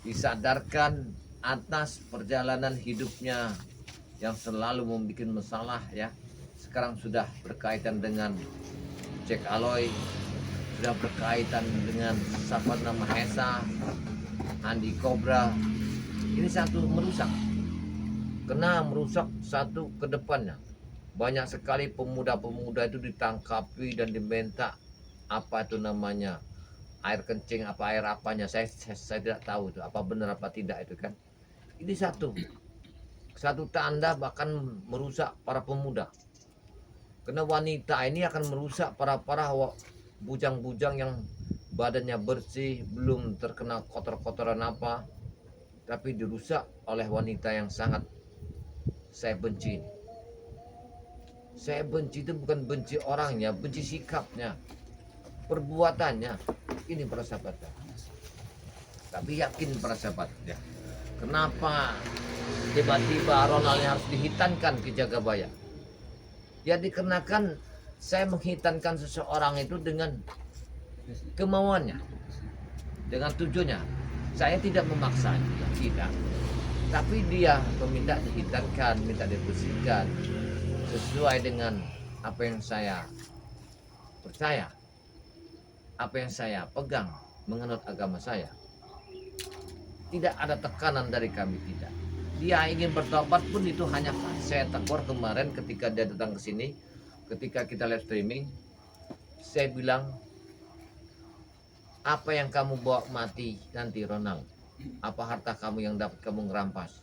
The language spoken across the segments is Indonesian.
disadarkan atas perjalanan hidupnya yang selalu membuat masalah ya. Sekarang sudah berkaitan dengan Jack Aloy, sudah berkaitan dengan Sapana Mahesa, Andi Cobra. Ini satu merusak, kena merusak satu ke depannya. Banyak sekali pemuda-pemuda itu ditangkapi dan diminta apa itu namanya air kencing, apa air apanya, saya tidak tahu itu apa benar apa tidak itu kan. Ini satu tanda bahkan merusak para pemuda. Karena wanita ini akan merusak para bujang-bujang yang badannya bersih, belum terkena kotor-kotoran apa, tapi dirusak oleh wanita yang sangat saya benci. Saya benci itu bukan benci orangnya, benci sikapnya, perbuatannya. Ini para sahabat. Tapi yakin para sahabat ya. Kenapa tiba-tiba Ronald harus dihitankan ke Jagabaya? Ya dikarenakan saya menghitankan seseorang itu dengan kemauannya, dengan tujuannya. Saya tidak memaksa, tidak. Tapi dia meminta dihitankan, minta dibersihkan sesuai dengan apa yang saya percaya, apa yang saya pegang menganut agama saya. Tidak ada tekanan dari kami, tidak. Dia ingin bertobat pun itu hanya saya tegur kemarin ketika dia datang ke sini, ketika kita live streaming, saya bilang, apa yang kamu bawa mati nanti Ronald? Apa harta kamu yang dapat kamu ngerampas?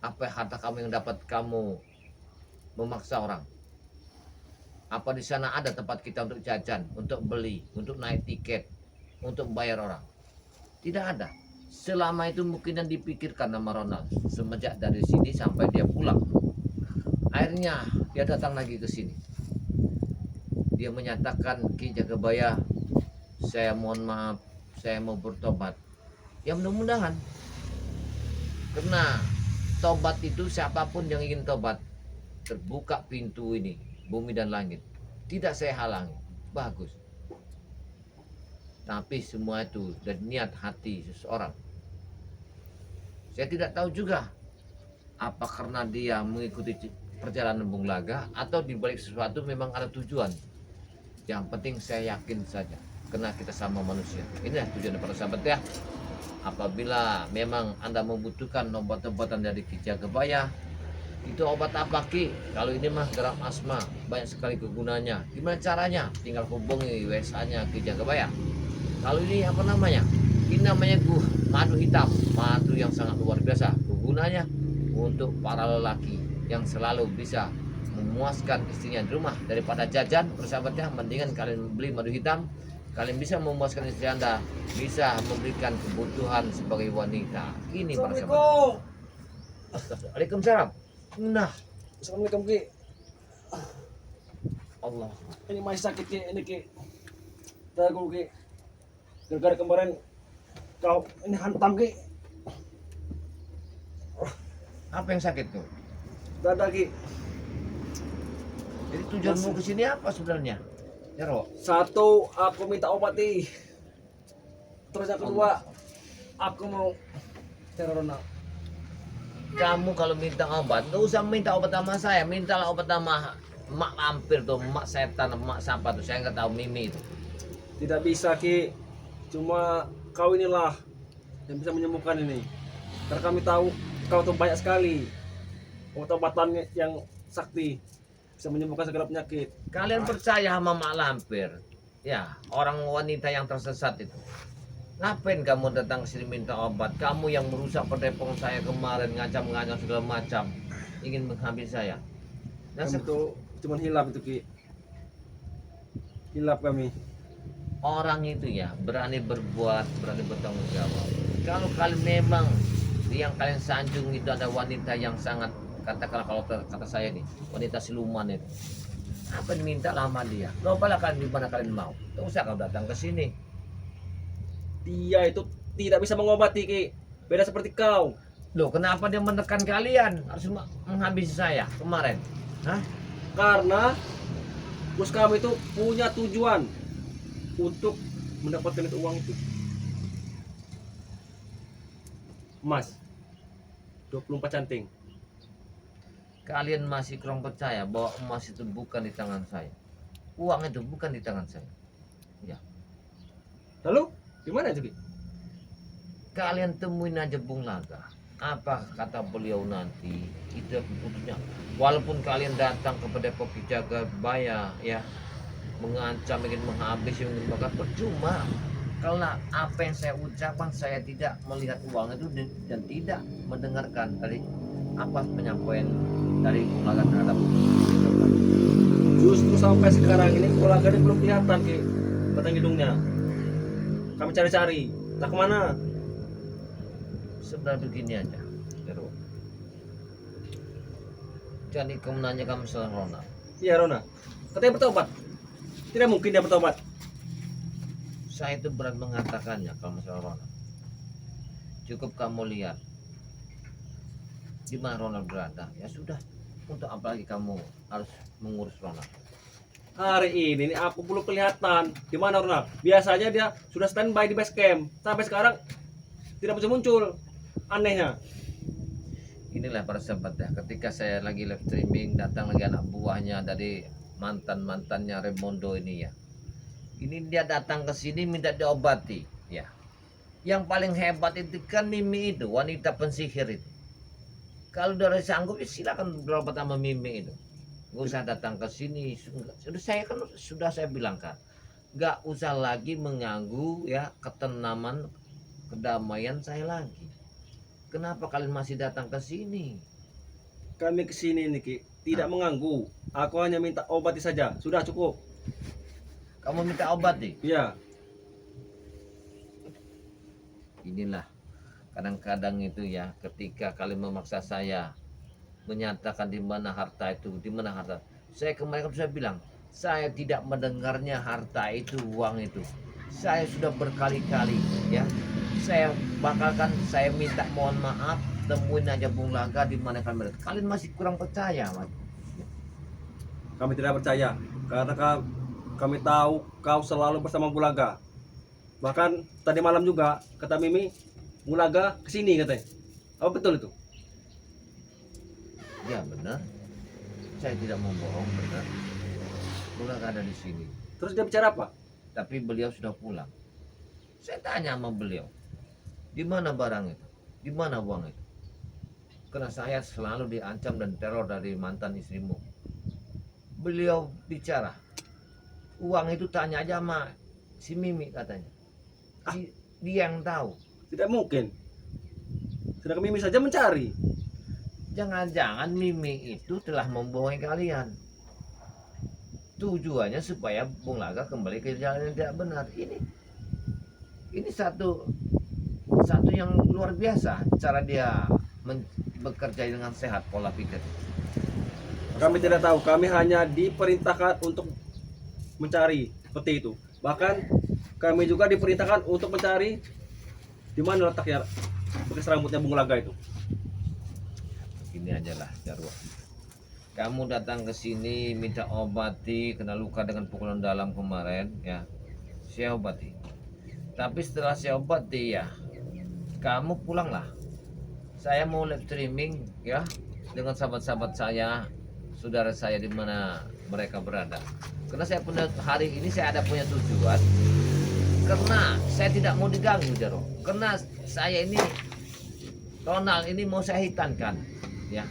Apa harta kamu yang dapat kamu memaksa orang? Apa di sana ada tempat kita untuk jajan, untuk beli, untuk naik tiket, untuk bayar orang? Tidak ada. Selama itu mungkin yang dipikirkan nama Ronald semenjak dari sini sampai dia pulang. Akhirnya dia datang lagi ke sini. Dia menyatakan, Ki Jagabaya, saya mohon maaf, saya mau bertobat. Ya mudah-mudahan. Karena tobat itu siapapun yang ingin tobat, terbuka pintu ini, bumi dan langit. Tidak saya halangi. Bagus. Tapi semua itu dari niat hati seseorang. Saya tidak tahu juga apa karena dia mengikuti perjalanan Bung Laga atau dibalik sesuatu memang ada tujuan. Yang penting saya yakin saja karena kita sama manusia. Inilah tujuan para sahabat ya. Apabila memang Anda membutuhkan obat-obatan dari Ki Jagabaya, itu obat apa Ki? Kalau ini mah gerak asma, banyak sekali kegunaannya. Gimana caranya? Tinggal hubungi WhatsApp-nya Ki Jagabaya. Kalau ini apa namanya? Ini namanya madu hitam, madu yang sangat luar biasa. Gunanya untuk para lelaki yang selalu bisa memuaskan istrinya di rumah daripada jajan. Persahabatnya, mendingan kalian beli madu hitam. Kalian bisa memuaskan istri Anda, bisa memberikan kebutuhan sebagai wanita. Ini para sahabat. Waalaikumsalam. Nah, Assalamualaikum Ki. Allah. Ini masih sakit Ki, ini Ki. Dagu Ki. Gara-gara kemarin kau ini hantam Ki. Apa yang sakit tuh? Dada Ki. Jadi tujuanmu ke sini apa sebenarnya? Ya, Ro. Satu, aku minta obat nih. Terus yang kedua, aku mau teror Ronald. Kamu kalau minta obat, nggak usah minta obat sama saya, mintalah obat sama emak lampir tuh, emak setan, emak sampah tuh, saya nggak tahu Mimi itu. Tidak bisa Ki. Cuma kau inilah yang bisa menyembuhkan ini. Karena kami tahu kau tuh banyak sekali obat-obatan yang sakti bisa menyembuhkan segala penyakit. Kalian percaya sama emak lampir? Ya, orang wanita yang tersesat itu. Ngapain kamu datang ke sini minta obat? Kamu yang merusak pendepongan saya kemarin, ngancam-ngancam segala macam, ingin menghabis saya. Dan Kami tuh cuma hilap itu Ki. Hilap kami. orang itu ya berani berbuat, berani bertanggung jawab. Kalau kalian memang yang kalian sanjung itu ada wanita yang sangat, katakanlah kalau kata saya nih, wanita siluman itu, apa diminta lama dia? Cobalah kalian di mana kalian mau. Tidak usah kau datang ke sini. Dia itu tidak bisa mengobati Ki. Beda seperti kau. Loh, kenapa dia menekan kalian harus menghabisi saya kemarin? Hah? Karena bos kami itu punya tujuan untuk mendapatkan itu uang itu. emas 24 canting. Kalian masih kurang percaya bahwa emas itu bukan di tangan saya. Uang itu bukan di tangan saya. Ya. Lalu gimana itu Ki? Kalian temuin aja Bung Laga. Apa kata beliau nanti? Itu keputusannya. Walaupun kalian datang kepada Koki Jagabaya ya, mengancam ingin menghabisi, ingin bakar, percuma. Karena apa yang saya ucapkan, saya tidak melihat uang itu dan tidak mendengarkan dari apa penyampaian dari Bung Laga terhadap Justru sampai sekarang ini Bung Laga ini belum kelihatan Ki batang hidungnya. Kami cari-cari, tak kemana? sebenarnya begini aja. Jero. Jadi kamu nanya kamu masalah Ronald. Iya Rona, katanya bertobat. Tidak mungkin dia bertobat. Saya itu berat mengatakannya kalau masalah Ronald. Cukup kamu lihat di mana Ronald berada. Ya sudah. Untuk apa lagi kamu harus mengurus Ronald? Hari ini aku belum kelihatan. Di mana Rona? Biasanya dia sudah standby di base camp. Sampai sekarang tidak muncul. Anehnya. Inilah para sahabat ya. Ketika saya lagi live streaming, datang lagi anak buahnya dari mantannya Raimondo ini ya. Ini dia datang ke sini minta diobati ya. Yang paling hebat itu kan Mimi itu, wanita pensihir itu. Kalau udah sanggup ya silakan berobat sama Mimi itu. Gak usah datang ke sini. Sudah saya bilang kan, gak usah lagi mengganggu ya ketenangan, kedamaian saya lagi. Kenapa kalian masih datang ke sini? Kami kesini nih Ki, tidak mengganggu. Aku hanya minta obati saja. Sudah cukup. Kamu minta obat nih? Iya. Inilah kadang-kadang itu ya, ketika kalian memaksa saya menyatakan di mana harta itu, di mana harta. Saya kemarin kan sudah bilang, saya tidak mendengarnya harta itu, uang itu. Saya sudah berkali-kali ya. Saya saya minta mohon maaf, temuin aja Bung Laga di mana kalian masih kurang percaya, Mas. Kami tidak percaya karena kami tahu kau selalu bersama Bung Laga. Bahkan tadi malam juga kata Mimi, Bung Laga kesini katanya. Apa betul itu? Ya benar. Saya tidak mau bohong, benar. Bung Laga ada di sini. Terus dia bicara apa? Tapi beliau sudah pulang. Saya tanya sama beliau, di mana barang itu? Di mana uang itu? Karena saya selalu diancam dan teror dari mantan istrimu. Beliau bicara, uang itu tanya aja sama si Mimi katanya. Dia yang tahu. Tidak mungkin. Sedangkan Mimi saja mencari. Jangan-jangan Mimi itu telah membohongi kalian. Tujuannya supaya Bung Laga kembali ke jalan yang tidak benar. Ini satu yang luar biasa cara dia bekerja dengan sehat pola pikir. Kami tidak tahu, kami hanya diperintahkan untuk mencari seperti itu. Bahkan kami juga diperintahkan untuk mencari di mana letaknya bekas rambutnya Bung Laga itu. Ini aja lah Jarwo. Kamu datang ke sini minta obati kena luka dengan pukulan dalam kemarin ya. Saya obati. Tapi setelah saya obati ya, kamu pulanglah. Saya mau live streaming ya dengan sahabat-sahabat saya, saudara saya di mana mereka berada. Karena saya punya hari ini saya ada punya tujuan. Karena saya tidak mau diganggu Jarwo. Karena saya ini Ronald ini mau saya hitankan ya.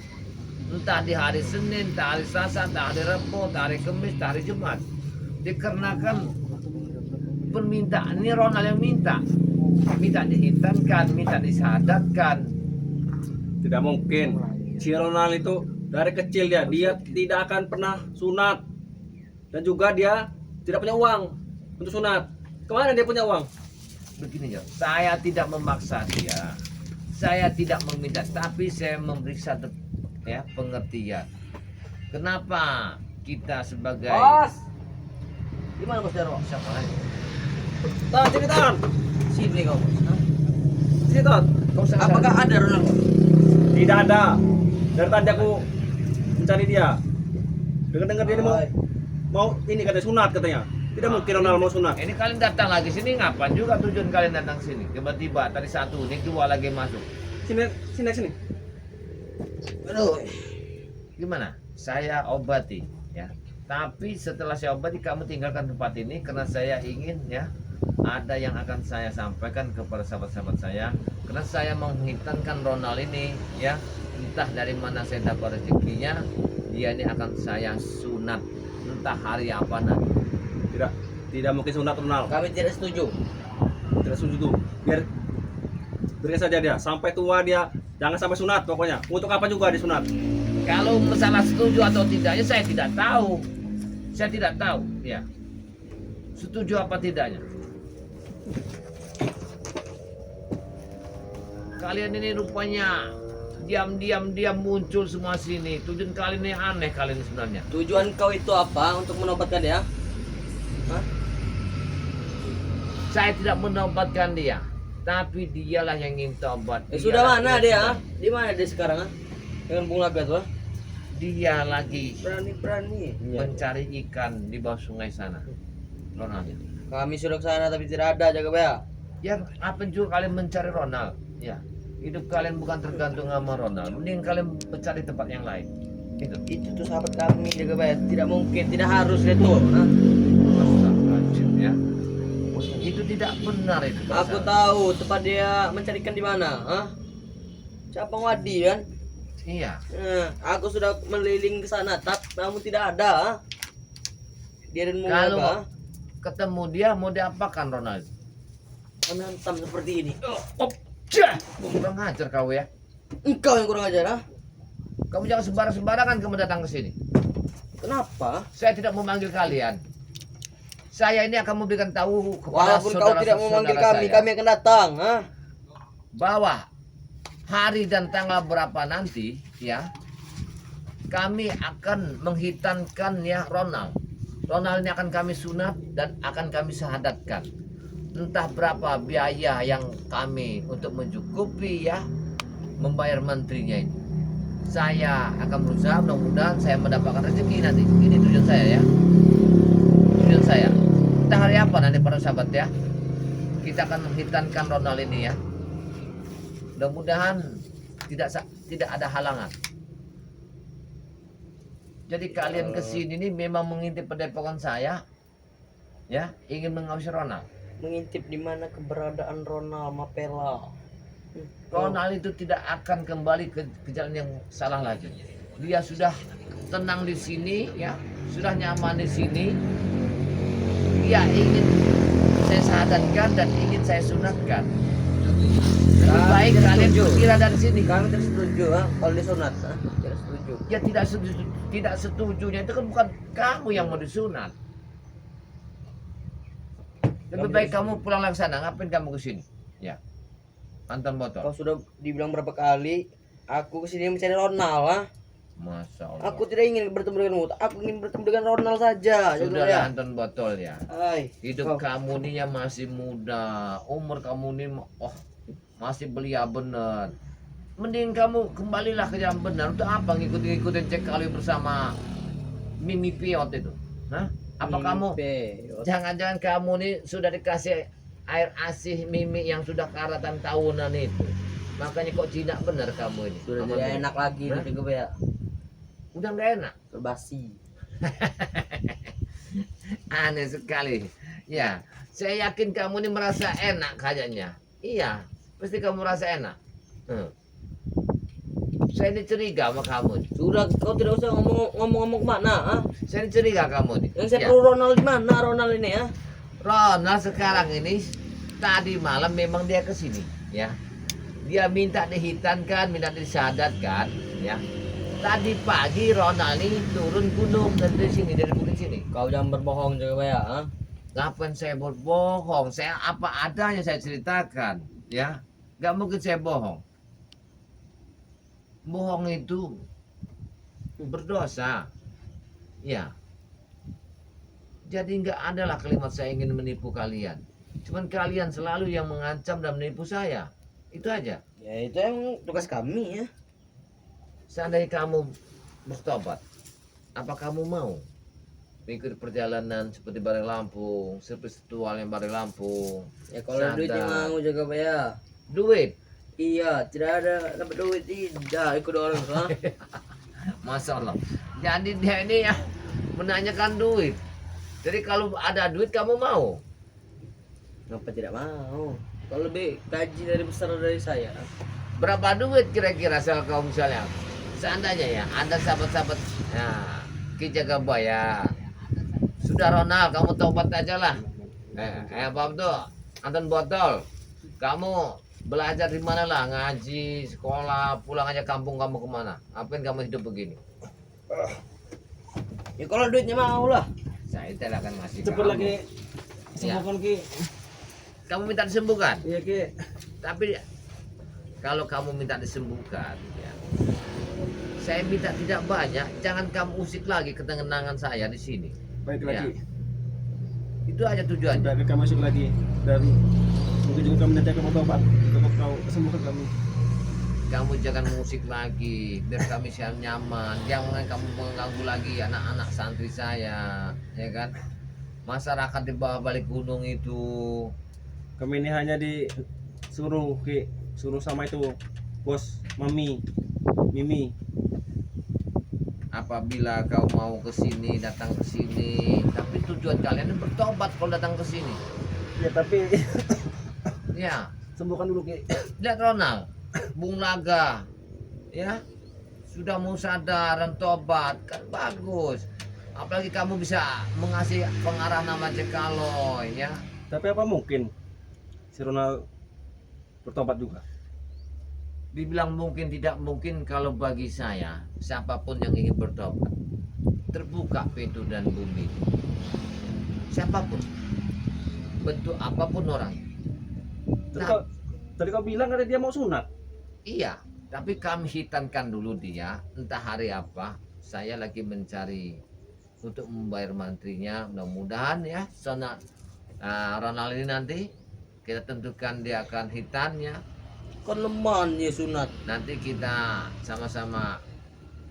Entah di hari Senin, entah hari Selasa, entah hari Rabu, entah hari Kamis, entah hari Jumat. Dikarenakan permintaan ini Ronald yang minta dihitankan, minta disadatkan. Tidak mungkin. Si Ronald itu dari kecil dia tidak akan pernah sunat. Dan juga dia tidak punya uang untuk sunat. Kemana dia punya uang? Begini ya, saya tidak memaksa dia. Saya tidak meminta, tapi saya memberi satu ya pengertian. Kenapa kita sebagai Gimana Bos Jarwo? siapa lagi? Tahan, sini tahan. Sini kau. Sini tahan. Apakah ada Ronald? Tidak ada. Dari tadi aku mencari dia. Dengar-dengar dia ini mau ini katanya sunat katanya. Tidak mungkin Ronald mau sunat. Ini kalian datang lagi sini ngapain juga tujuan kalian datang sini? Tiba-tiba tadi satu, ini dua lagi masuk. Sini. Aduh, gimana? Saya obati, ya. Tapi setelah saya obati, kamu tinggalkan tempat ini karena saya ingin, ya, ada yang akan saya sampaikan kepada sahabat-sahabat saya. Karena saya menghitankan Ronald ini, ya, entah dari mana saya dapat rezekinya, dia ini akan saya sunat, entah hari apa nanti. Tidak mungkin sunat Ronald. Kami tidak setuju. Tidak setuju tuh. Biar saja dia sampai tua dia jangan sampai sunat pokoknya. Untuk apa juga disunat? Kalau masalah setuju atau tidaknya saya tidak tahu. Saya tidak tahu, ya. Setuju apa tidaknya. Kalian ini rupanya diam muncul semua sini. Tujuan kalian ini aneh kalian sebenarnya. Tujuan kau itu apa untuk menobatkan dia? Hah? Saya tidak menobatkan dia, tapi dialah yang ingin tobat. Sudah Dialah mana yang dia? tobat. Di mana dia sekarang? Dengan Bung Laga tuh? Dia lagi Berani. mencari ikan di bawah sungai sana. Ronald. Kami sudah ke sana tapi tidak ada, jaga baya. Ya, apa juga kalian mencari Ronald? Ya, hidup kalian bukan tergantung sama Ronald. Mending kalian mencari tempat yang lain. Itu tuh sahabat kami, jaga baya. Tidak mungkin, tidak harus itu. Astagfirullahaladzim, ya. Itu tidak benar itu. Aku tahu tempat dia mencarikan di mana, ah? Cabang Wadi kan? Iya. Aku sudah meliling ke sana, namun tidak ada. Ah. Dia dan Bung Kalau Laga ketemu dia mau diapakan Ronald? menhantam seperti ini. Kurang ajar kau ya. Engkau yang kurang ajar, ah? Kamu jangan sembarangan kamu datang ke sini. Kenapa? Saya tidak memanggil kalian. Saya ini akan memberikan tahu kepada Walaupun kau tidak memanggil kami, saya kami akan datang, ah? bahwa hari dan tanggal berapa nanti, ya, kami akan menghitankan ya Ronald. Ronald ini akan kami sunat dan akan kami syahadatkan. Entah berapa biaya yang kami untuk mencukupi ya membayar menterinya ini. Saya akan berusaha, mudah-mudahan saya mendapatkan rezeki nanti. Ini tujuan saya ya. Tujuan saya. Entah hari apa nanti para sahabat ya. Kita akan menghitankan Ronald ini ya. Mudah-mudahan tidak ada halangan. Jadi kalian kesini ini memang mengintip padepokan saya, ya, ingin mengawasi Ronald. Mengintip di mana keberadaan Ronald Mapela. Ronald itu tidak akan kembali ke jalan yang salah lagi. Dia sudah tenang di sini, ya, sudah nyaman di sini. Dia ingin saya sahadatkan dan ingin saya sunatkan. Lebih baik kalian pergilah dari sini. Kami tidak setuju, ah, kalau disunat, ah? Tidak setuju. Ya tidak setujunya itu kan bukan kamu yang mau disunat. Lebih baik kamu pulang lagi sana. Ngapain kamu ke sini? Ya. Anton botol. Kau sudah dibilang berapa kali, aku kesini mencari Ronald, ah? Masya Allah. Aku tidak ingin bertemu denganmu, aku ingin bertemu dengan Ronald saja. Sudah ya. Anton botol ya. Hai. Hidup kamu ini ya masih muda. Umur kamu ini masih belia bener. Mending kamu kembalilah ke yang benar. Untuk apa ngikutin cek kali bersama Mimi Piot itu? Hah? Apa kamu? Jangan-jangan kamu nih sudah dikasih air asih Mimi yang sudah karatan tahunan itu. Makanya kok jinak bener kamu ini. Sudah Sama tidak Mimi. enak lagi Hah? nanti gue ya. Udah nggak enak. Berbasi. Aneh sekali. Ya, saya yakin kamu ini merasa enak kayaknya. Iya, pasti kamu merasa enak. Saya ini curiga sama kamu. Sudah, kau tidak usah ngomong kemana, ah? Saya ini curiga kamu nih. Yang saya Ya. perlu Ronald di mana Ronald ini, ah? Ronald sekarang ini tadi malam memang dia ke sini, ya. Dia minta dihitankan, minta disyahadatkan, ya. Tadi pagi Ronald ini turun gunung dari sini, dari bukit sini. Kau jangan berbohong juga ya, ah? Ngapain saya berbohong? Saya apa adanya saya ceritakan, ya. Gak mungkin saya bohong. Bohong itu berdosa, ya. Jadi nggak ada lah kalimat saya ingin menipu kalian. Cuman kalian selalu yang mengancam dan menipu saya. Itu aja. Ya itu emang tugas kami ya. Seandainya kamu bertobat, apa kamu mau mengikuti perjalanan seperti Bareng Lampung, spiritual yang Bareng Lampung? Ya kalau Sadar. duitnya mau jaga ya. Duit, Iya, tidak ada dapat duit, tidak ikut orang tua. Masya Allah. Jadi dia ini ya menanyakan duit. Jadi kalau ada duit kamu mau? Ngapa tidak mau? Kalau lebih gaji dari besar dari saya. Berapa duit kira-kira kalau kamu misalnya? Seandainya ya ada sahabat-sahabat ya, Ki Jagabaya. Sudah Ronald, kamu tobat aja lah. Pak Abdul, Anton Botol, kamu belajar di mana lah, ngaji, sekolah, pulang aja kampung kamu kemana? Apain kamu hidup begini? Ya kalau duitnya mau lah. Saya tidak akan ngasih Cepet kamu. lagi sembuhkan Ki. Kamu minta disembuhkan, Iya Ki. tapi kalau kamu minta disembuhkan, ya, saya minta tidak banyak. Jangan kamu usik lagi ketenangan saya di sini. Baik Ya. lagi. Itu aja tujuannya. Sudah kami masuk lagi dan mungkin juga kami nanti akan bertobat untuk kau kesembuhan kami. Kamu jangan musik lagi, biar kami siap nyaman. Jangan kamu mengganggu lagi anak-anak santri saya, ya kan? Masyarakat di bawah balik gunung itu. Kami ini hanya disuruh Ki, suruh sama itu bos Mimi. Apabila kau mau ke sini, datang ke sini, tapi tujuan kalian bertobat kalau datang ke sini. Ya tapi Ya, sembuhkan dulu Ki. lihat Ronald, Bung Laga, ya sudah mau sadar dan tobat, kan bagus. Apalagi kamu bisa mengasih pengarah nama Cekaloy, ya. Tapi apa mungkin si Ronald bertobat juga? Dibilang mungkin tidak mungkin kalau bagi saya, siapapun yang ingin bertobat, terbuka pintu dan bumi. Siapapun, bentuk apapun orang. Tadi Nah, kau, tadi kau bilang ada dia mau sunat. iya, tapi kami hitankan dulu dia, entah hari apa. Saya lagi mencari untuk membayar mantrinya, mudah-mudahan ya, sunat Ronald ini nanti kita tentukan dia akan hitannya. Kan leman ya sunat. Nanti kita sama-sama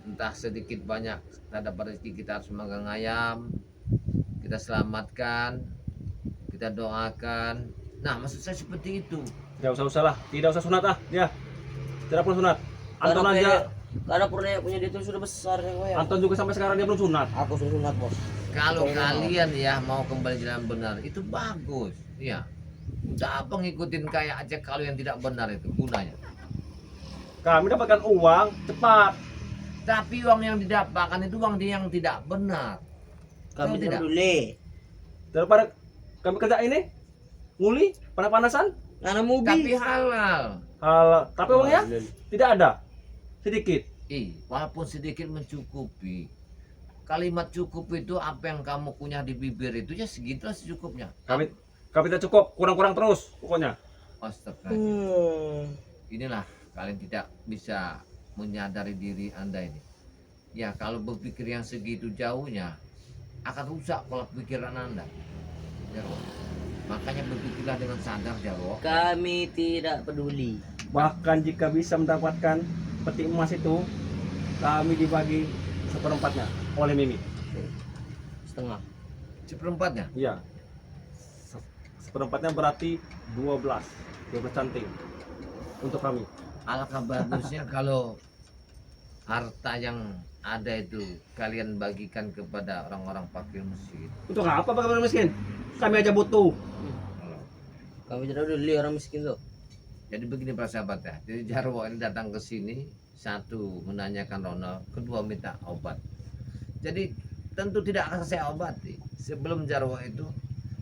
entah sedikit banyak kita dapat rezeki, kita harus magang ayam, kita selamatkan, kita doakan. Nah, maksud saya seperti itu. Tidak usah lah, tidak usah sunat dia. Tidak perlu sunat. Anton aja, Karena Purnaya punya dia itu sudah besar ya, Wak, ya. Anton juga sampai sekarang dia belum sunat. Aku sudah sunat, Bos. Kalau Betul. kalian ya mau kembali jalan benar, itu bagus. Ya, udah apa ngikutin kayak aja kalau yang tidak benar itu gunanya. Kami dapatkan uang cepat. Tapi uang yang didapatkan itu uang yang tidak benar. Kami Tahu tidak tidak? peduli. Daripada kami kerja ini, nguli, panas-panasan, Karena mobil. Tapi halal. tapi uangnya tidak ada, sedikit. Walaupun sedikit mencukupi. Kalimat cukup itu apa yang kamu punya di bibir itu ya segitulah secukupnya. Kami tidak cukup, kurang-kurang terus pokoknya. Astaga. Hmm. Inilah kalian tidak bisa menyadari diri Anda ini. Ya kalau berpikir yang segitu jauhnya akan rusak pola pikiran Anda. Jarwo. Makanya berpikirlah dengan sadar, Jarwo. Kami tidak peduli. Bahkan jika bisa mendapatkan peti emas itu, kami dibagi seperempatnya oleh Mimi. Setengah. Seperempatnya. Iya. Seperempatnya berarti 12 canting untuk kami. Alangkah bagusnya kalau harta yang ada itu kalian bagikan kepada orang-orang fakir miskin. Untuk apa bagi orang miskin? Kami aja butuh. Kami tidak peduli orang miskin tuh. Jadi begini para sahabat ya. Jadi Jarwo ini datang ke sini, satu menanyakan Ronald, kedua minta obat. Jadi tentu tidak akan saya obati sebelum Jarwo itu.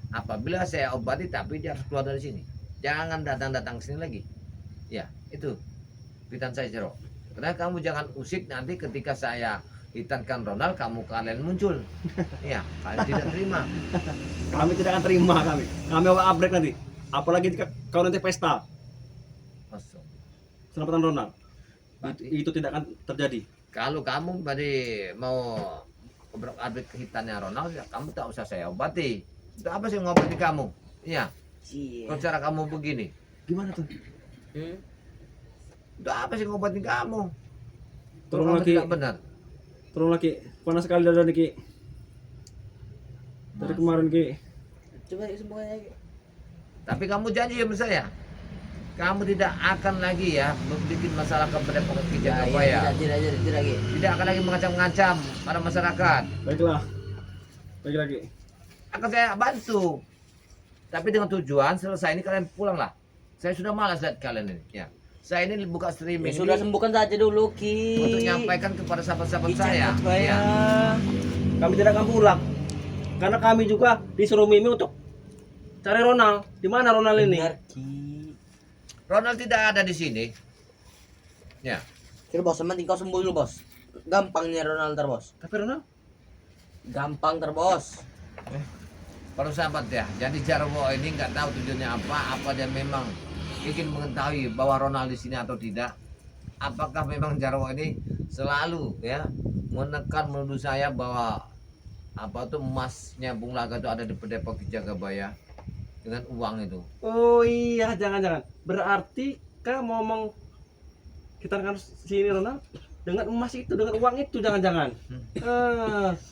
Apabila saya obati tapi dia harus keluar dari sini. Jangan datang-datang sini lagi. Ya, itu pitan saya Jarwo. Karena kamu jangan usik nanti ketika saya hitankan Ronald kalian muncul. Ya, kalian tidak terima. Kami tidak akan terima kami. Kami akan abrek nanti. Apalagi jika kau nanti pesta Kosong. selamatan Ronald. Berarti- Itu tidak akan terjadi. Kalau kamu tadi mau berada kehitannya Ronald, ya kamu tak usah saya obati. Itu apa sih ngobati kamu? Iya, Cie. kalau cara kamu begini. Gimana tuh? Hmm? Itu apa sih ngobati kamu? Kalau Tolong kamu lagi, tidak benar. tolong lagi. Panas sekali dada nih Ki. Dari kemarin Ki. Coba sembuhkan lagi. Tapi kamu janji sama saya. kamu tidak akan lagi ya membuat masalah kepada Ki Ya, Jagabaya. tidak lagi. Tidak akan lagi mengancam-ngancam pada masyarakat. Baiklah. Lagi-lagi. Akan saya bantu. Tapi dengan tujuan selesai ini kalian pulanglah. Saya sudah malas lihat kalian ini. Ya. Saya ini buka Ya, streaming sudah ini sembuhkan saja dulu Ki. untuk menyampaikan kepada sahabat-sahabat Ki saya. Jagabaya. Ya. Kami tidak akan pulang. Karena kami juga disuruh Mimi untuk cari Ronald. Di mana Ronald ini? Benar Ki. Ronald tidak ada di sini. Ya. Kira bos, yang penting kau sembuh dulu bos. Gampangnya Ronald ntar bos. Tapi Ronald? Gampang ntar bos. Para sahabat ya, jadi Jarwo ini nggak tahu tujuannya apa dia memang ingin mengetahui bahwa Ronald di sini atau tidak. Apakah memang Jarwo ini selalu ya menekan menuduh saya bahwa apa tuh emasnya Bung Laga itu ada di Depok Ki Jagabaya dengan uang itu. Oh iya, jangan-jangan. Berarti kau mau kita akan sini Ronald dengan emas itu, dengan uang itu, jangan-jangan.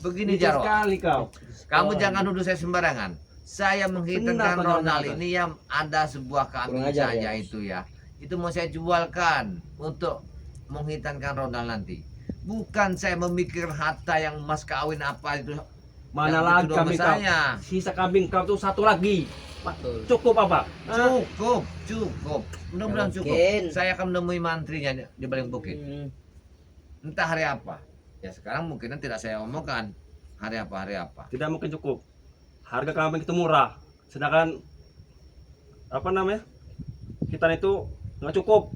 Begini Lucu Jarwo, sekali kau. kamu jangan nuduh saya sembarangan. Saya menghitungkan Benar, benar, Ronald benar. ini yang ada sebuah kambing Kurang ajar, saja ya. itu ya. Itu mau saya jualkan untuk menghitankan Ronald nanti. Bukan saya memikir harta yang emas kawin apa itu. Mana yang lagi dituduh sama kambing kau? saya. Sisa kambing kau tuh satu lagi. Betul. Cukup apa? Cukup. Mudah-mudahan Ya, cukup. mungkin. Saya akan menemui mantrinya di balik bukit. Hmm. Entah hari apa. Ya sekarang mungkin tidak saya omongkan. Hari apa. Tidak mungkin cukup. Harga kambing itu murah. Sedangkan apa namanya? Kita itu nggak cukup.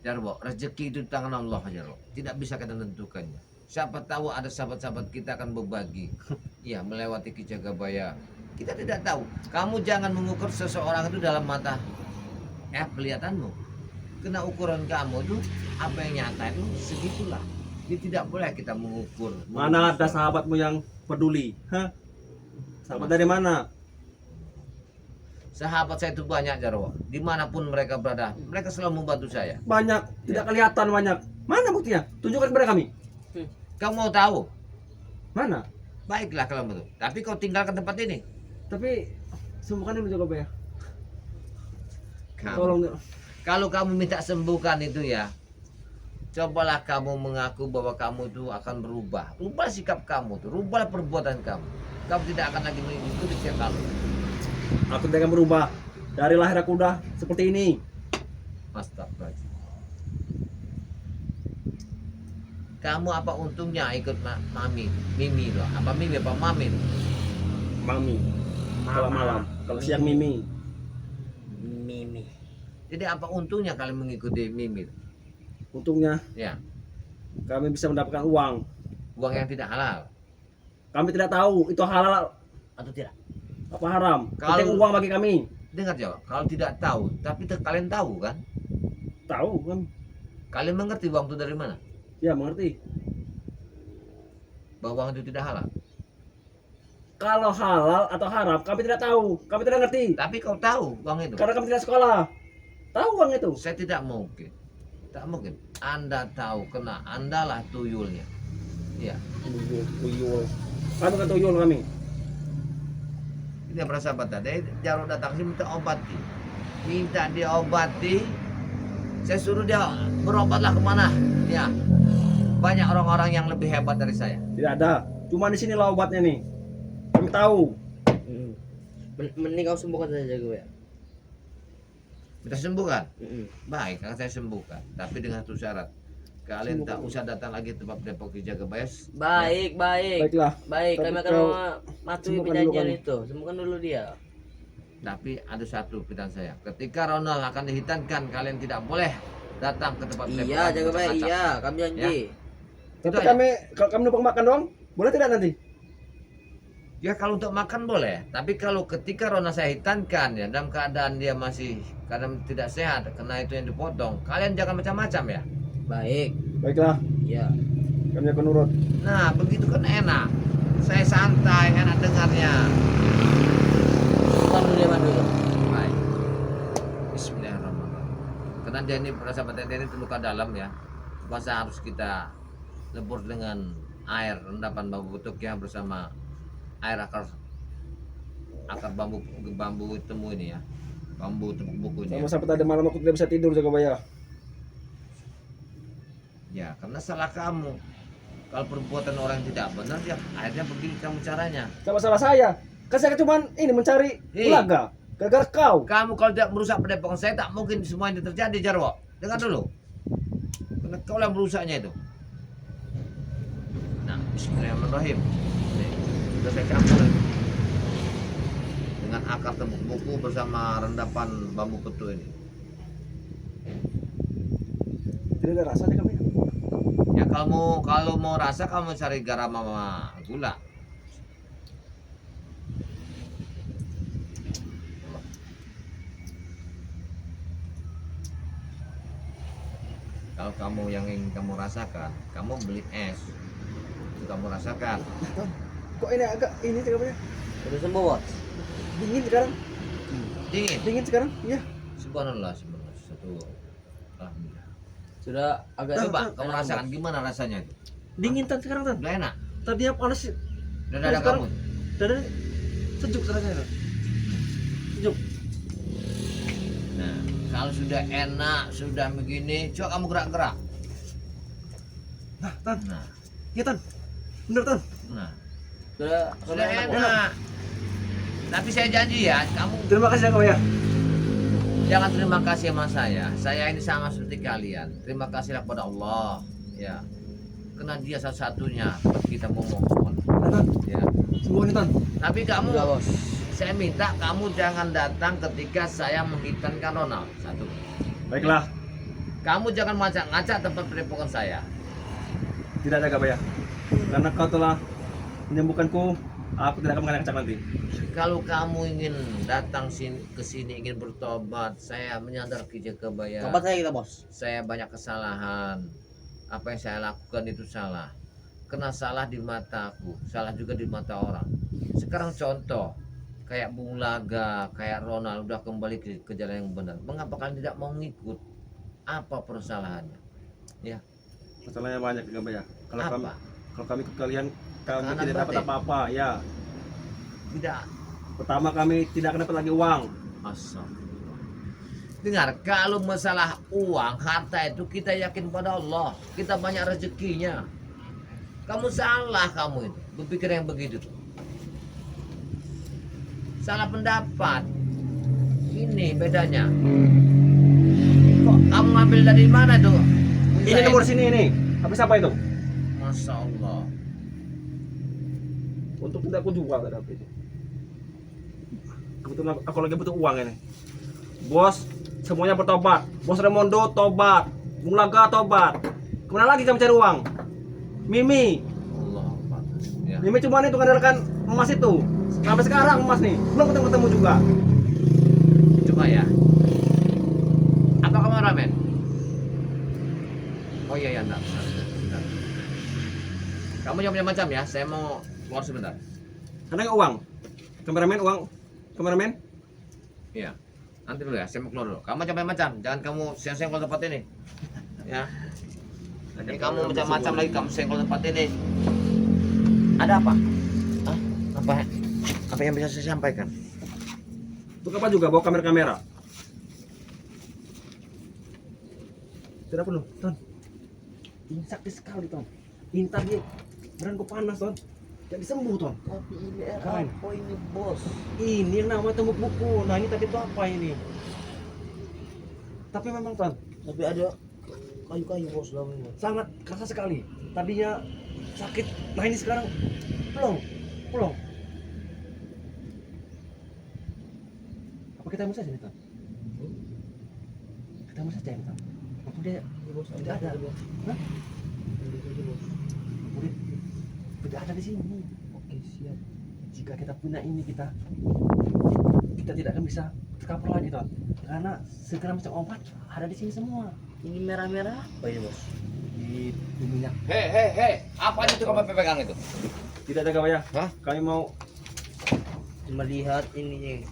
Jarwo, rezeki itu di tangan Allah Jarwo. Tidak bisa kita tentukannya. Siapa tahu ada sahabat-sahabat kita akan berbagi. Ya, melewati Ki Jagabaya. Kita tidak tahu. Kamu jangan mengukur seseorang itu dalam mata kelihatanmu. Kena ukuran kamu itu apa yang nyata itu segitulah. Ini tidak boleh kita mengukur. Mana ada sahabatmu yang peduli? Hah? Sahabat dari mana? Sahabat saya itu banyak Jarwo. Dimanapun mereka berada, mereka selalu membantu saya. Banyak, tidak kelihatan banyak. Mana buktinya? Tunjukkan kepada kami. Kamu mau tahu? Mana? Baiklah kalau begitu. Tapi kau tinggalkan tempat ini. Tapi sembuhkan dulu coba ya. Kamu. Tolong. Kalau kamu minta sembuhkan itu ya, cobalah kamu mengaku bahwa kamu itu akan berubah. Rubah sikap kamu tuh, rubahlah perbuatan kamu. Kamu tidak akan lagi mengikuti sikap kamu. Aku tidak akan berubah. Dari lahir aku udah seperti ini. Astagfirullah. Kamu apa untungnya ikut Mimi loh? Apa Mimi apa Mami? Mami. Kalau malam, kalau siang Mimi. Mimi. Jadi apa untungnya kalian mengikuti Mimi? Untungnya Ya, kami bisa mendapatkan uang. uang yang tidak halal. Kami tidak tahu itu halal Atau tidak? apa haram. Kalau- Penting uang bagi kami. Dengar jawab. Kalau tidak tahu, tapi kalian tahu kan? Tahu kami. Kalian mengerti uang itu dari mana? Ya mengerti. Bahwa uang itu tidak halal. Kalau halal atau haram kami tidak tahu. Kami tidak ngerti. Tapi kau tahu uang itu. Karena kami tidak sekolah. Tahu uang itu. Saya tidak mungkin. Tak mungkin. Anda tahu kena Andalah tuyulnya. Ya. Tuyul. Kami kan tuyul kami. Ini para sahabat tadi Jarwo datang sini minta obati. Minta diobati. Saya suruh dia berobatlah kemana. Ya. Banyak orang-orang yang lebih hebat dari saya. Tidak ada. Cuma di sini lah obatnya nih. Kami tahu. Mending kau sembuhkan saja gue ya. Kita sembuhkan. Baik, akan saya sembuhkan. Tapi dengan satu syarat. Kalian tak usah datang lagi ke tempat Depok Ki Jagabaya. Baik. Baiklah. Baik, Tapi kami akan kau mematuhi sembuhkan dulu perjanjian kami. itu. Sembuhkan dulu dia. Tapi ada satu pidan saya. Ketika Ronald akan dihitankan, kalian tidak boleh datang ke tempat Depok. Iya, jaga baik. Acak-acak. Iya, kami janji. Tapi Itu aja. kami kalau kami numpang makan doang, boleh tidak nanti? Ya kalau untuk makan boleh, tapi kalau ketika Ronald saya hitankan ya dalam keadaan dia masih kadang tidak sehat karena itu yang dipotong, kalian jangan macam-macam ya. Baik. Baiklah, Iya. kami akan nurut. Nah begitu kan enak, saya santai, enak dengarnya. Sembuhkan dulu dia dulu. Baik. Bismillahirrahmanirrahim. Karena dia ini sahabat dia ini terluka dalam ya, masa harus kita lebur dengan air rendapan bambu butuk ya bersama air akar bambu temu ini ya. bambu tepuk bukunya. Sampai tadi malam aku tidak bisa tidur Jagabaya. Ya, karena salah kamu. Kalau perbuatan orang yang tidak benar, ya akhirnya begini kamu caranya. Sama salah saya. Kan saya cuma ini mencari Bulaga. Gara-gara kau. Kamu kalau tidak merusak padepokan saya, tak mungkin semua ini terjadi, Jarwo. Dengar dulu. Karena kau yang merusaknya itu. Nah, bismillahirrahmanirrahim. Nih, sudah saya campur ini. Dengan akar tembuk buku bersama rendapan bambu petu ini. Tidak ada rasa Jagabaya. Ya kalau mau rasa kamu cari garam sama gula. Kalau kamu yang ingin kamu rasakan, kamu beli es. Itu kamu rasakan. Kok ini agak ini Jagabaya? Udah sembuh, Bos. Dingin sekarang. Dingin. Dingin sekarang. Iya. Subhanallah, subhanallah. Satu. Alhamdulillah. Sudah agak Coba enak, kamu Bos. rasakan gimana rasanya itu. Dingin Tan sekarang Tan. Udah enak. Tadinya panas. Udah ada sekarang kamu. dada sejuk rasanya. Sejuk. Nah, kalau sudah enak, sudah begini, coba kamu gerak-gerak. Nah, Tan. Nah, Iya Tan. Bener Tan. nah. Sudah Sudah Bos. enak. Tapi saya janji ya, kamu Terima kasih Jagabaya. jangan terima kasih sama saya. Saya ini sama seperti kalian. Terima kasihlah kepada Allah. Ya. Karena dia satu-satunya kita mau mohon. Nah, Tan. Ya. Semua ini Tan. Tapi kamu, Sudah, Bos. saya minta kamu jangan datang ketika saya menghitankan Ronald. Satu. Baiklah. Kamu jangan ngacak-ngacak tempat padepokan saya. Tidak ada Jagabaya. Karena kau telah menyembuhkanku, aku tidak akan mengacak nanti. Kalau kamu ingin datang ke sini ingin bertobat, saya menyadar Jagabaya. Tempat saya kita, Bos. Saya banyak kesalahan. Apa yang saya lakukan itu salah. Kena salah di mataku, salah juga di mata orang. Sekarang contoh, kayak Bung Laga, kayak Ronald udah kembali ke jalan yang benar. Mengapa kalian tidak mau ngikut? Apa persalahannya? Ya, Masalahnya banyak Jagabaya. apa? Kalau kami ikut kalian, kami Kanan tidak dapat batin. apa-apa. Ya. Tidak. Pertama kami tidak akan dapat lagi uang. Astagfirullah. Dengar, kalau masalah uang, harta itu kita yakin pada Allah. Kita banyak rezekinya. Kamu salah kamu itu. Berpikir yang begitu tuh. Salah pendapat. Ini bedanya. Kok kamu ngambil dari mana tuh? Ini nomor sini ini. Habis apa itu? Masya Allah. Untuk tidak aku jual tidak apa itu. Kebetulan aku lagi butuh uang ini. Bos, semuanya bertobat. Bos Raimondo tobat. Bung Laga tobat. Kemana lagi kami cari uang? Mimi. Allah Akbar. Ya. Mimi cuma itu mengandalkan emas itu. Sampai sekarang emas nih. Belum ketemu juga. Coba ya. Apa kamu ramen? Oh iya ya, enggak. Bentar. Kamu jangan macam-macam ya. Saya mau keluar sebentar. Ada nggak uang? Kameramen uang? Kameramen? Iya. Nanti dulu ya, saya mau keluar dulu. Kamu macam-macam, jangan kamu senggol tempat ini. Ya. Ini kamu macam-macam lagi, kamu senggol tempat ini. Ada apa? Hah? Apa? Apa yang bisa saya sampaikan? Untuk apa juga bawa kamera-kamera? Tidak perlu, Ton. Ini sakit sekali, Ton. Ini tadi beranku panas, Ton. Jadi sembuh, Ton. Tapi ini Keren. apa ini, Bos? Ini yang namanya tembok buku. Nah, ini tadi itu apa ini? Tapi memang, Ton, Tapi ada kayu-kayu, Bos, dalam ini. sangat kerasa sekali. Tadinya sakit. Nah, ini sekarang plong. Plong. Apa kita ambil saja nih, Ton? Kita ambil saja nih, Ton. Apa dia? Bos, Tidak ada. Hah? Udah. Tidak ada di sini. Oke, siap. Jika kita punya ini kita tidak akan bisa tercover lagi, Ton. Karena segala macam obat ada di sini semua. Ini merah-merah apa ini, Bos? Itu minyak. Hei, apa itu kamu pegang itu? Tidak ada kawan ya. Hah? Kami mau Melihat ini.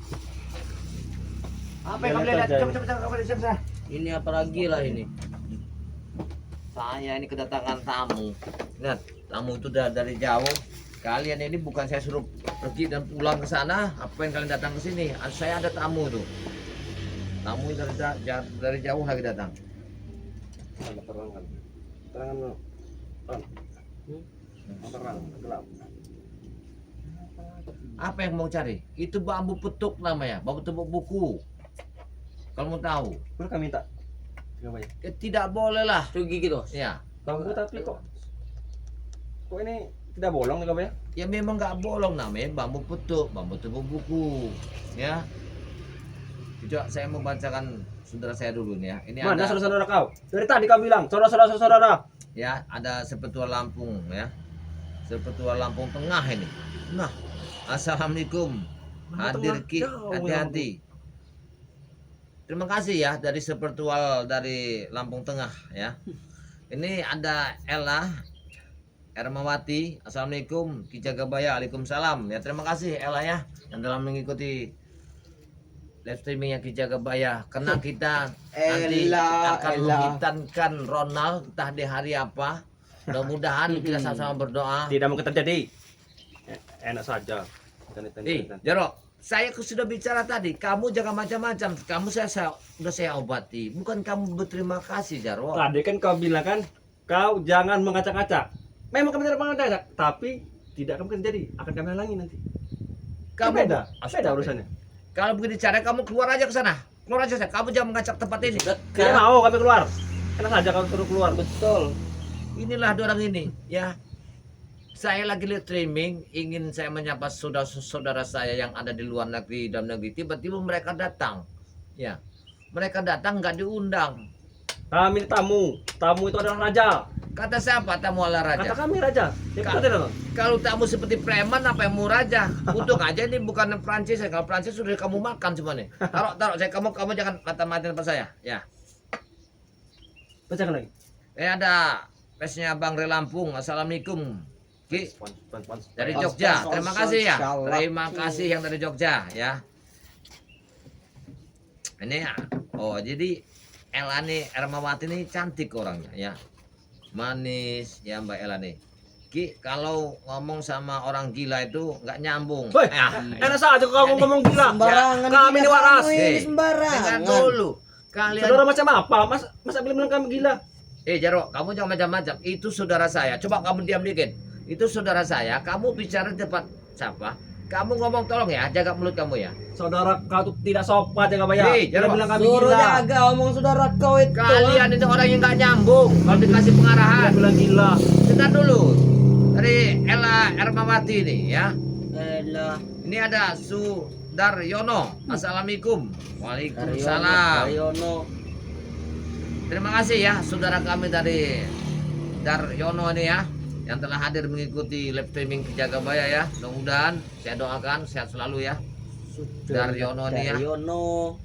Apa yang kamu lihat? Coba kamu lihat. Ini apa lagi lah ini? Saya ini kedatangan tamu. Lihat, tamu itu dari jauh. Kalian ini bukan saya suruh pergi dan pulang ke sana. Apa yang kalian datang ke sini? Saya ada tamu tuh. Tamu dari jauh lagi datang. Ada terangan. Terangan terang, gelap. Apa yang mau cari? Itu bambu petuk namanya, bambu tepuk buku. Kalau mau tahu, Boleh kami minta? Coba ya. tidak boleh lah. Rugi gitu. Ya, Bambu tapi kok ini tidak bolong nih Kak ya? ya memang nggak bolong namanya bambu petuk, bambu tepuk buku. Ya, coba saya membacakan saudara saya dulu nih ya. Ini Mana ada, saudara-saudara kau? Dari tadi kau bilang saudara-saudara. ya, ada sepetua Lampung ya, sepetua Lampung Tengah ini. Nah, assalamualaikum. Hadir Ki, hati-hati. Terima kasih ya dari sepertual dari Lampung Tengah ya. Ini ada Ella Ermawati, assalamualaikum. Ki Jagabaya, waalaikumsalam. Ya terima kasih Ella ya yang dalam mengikuti live streamingnya Ki Jagabaya. Karena kita nanti Ella, akan Ella. menghitankan Ronald entah di hari apa. Mudah-mudahan kita sama-sama berdoa. Tidak mungkin terjadi. Enak saja. Jaro, saya sudah bicara tadi, kamu jangan macam-macam. Kamu udah saya obati. Bukan kamu berterima kasih, Jaro. Tadi kan kau bilang kan, kau jangan mengacak-acak. Memang kami tidak mengacak-acak, tapi tidak akan terjadi. Akan kami halangi nanti. Kamu beda urusannya. Kalau begini cara kamu keluar aja ke sana. Keluar aja. Kamu jangan mengacak tempat ini. Tidak mau kami keluar. Enak saja kau suruh keluar. Betul. Inilah orang ini, ya. Saya lagi live streaming, ingin saya menyapa saudara-saudara saya yang ada di luar negeri, dalam negeri. Tiba-tiba mereka datang, ya. Mereka datang nggak diundang. Kami tamu. Tamu itu adalah raja. Kata siapa tamu ala raja? Kata kami raja. Ya, Ka- betul tidak? Kalau tamu seperti preman apa yang mau raja? Untung aja ini bukan Prancis ya. Kalau Prancis sudah kamu makan semua nih. Taruh saya kamu jangan mata-matiin tempat saya. Ya. Bacakan lagi. Ada pesnya Bang Re Lampung. Assalamualaikum. Ki dari Pas, Jogja. pas, Terima pas, kasih ya. salam. Terima kasih yang dari Jogja ya. Ini ya. Oh, jadi Ella nih Ermawati nih cantik orangnya ya. Manis ya Mbak Ella nih. Ki, kalau ngomong sama orang gila itu nggak nyambung. Woi, Ya. enak saja kau ngomong gila. Sembarangan. Kami ini waras. Ini Dengar sembarangan. dulu. Kalian Saudara macam apa? Masa bilang kami gila? Jaro, kamu jangan macam-macam. Itu saudara saya. Coba kamu diam dikit. Itu saudara saya. Kamu bicara di depan siapa? Kamu ngomong tolong ya, jaga mulut kamu ya. Saudara kau tuh tidak sopan ya Kak ya. Hei, Dia jangan bilang kami Suruh gila. jaga omong saudara kau itu. Kalian itu orang yang nggak nyambung. Kalau dikasih Dia pengarahan. bilang gila. Dengar dulu. Dari Ella Ermawati ini ya. Elah. Ini ada Sudaryono. Assalamualaikum. Waalaikumsalam. Daryono. Terima kasih ya saudara kami dari Daryono ini ya yang telah hadir mengikuti live streaming Ki Jagabaya ya. Mudah-mudahan saya doakan sehat selalu ya. Daryono ini ya. Daryono.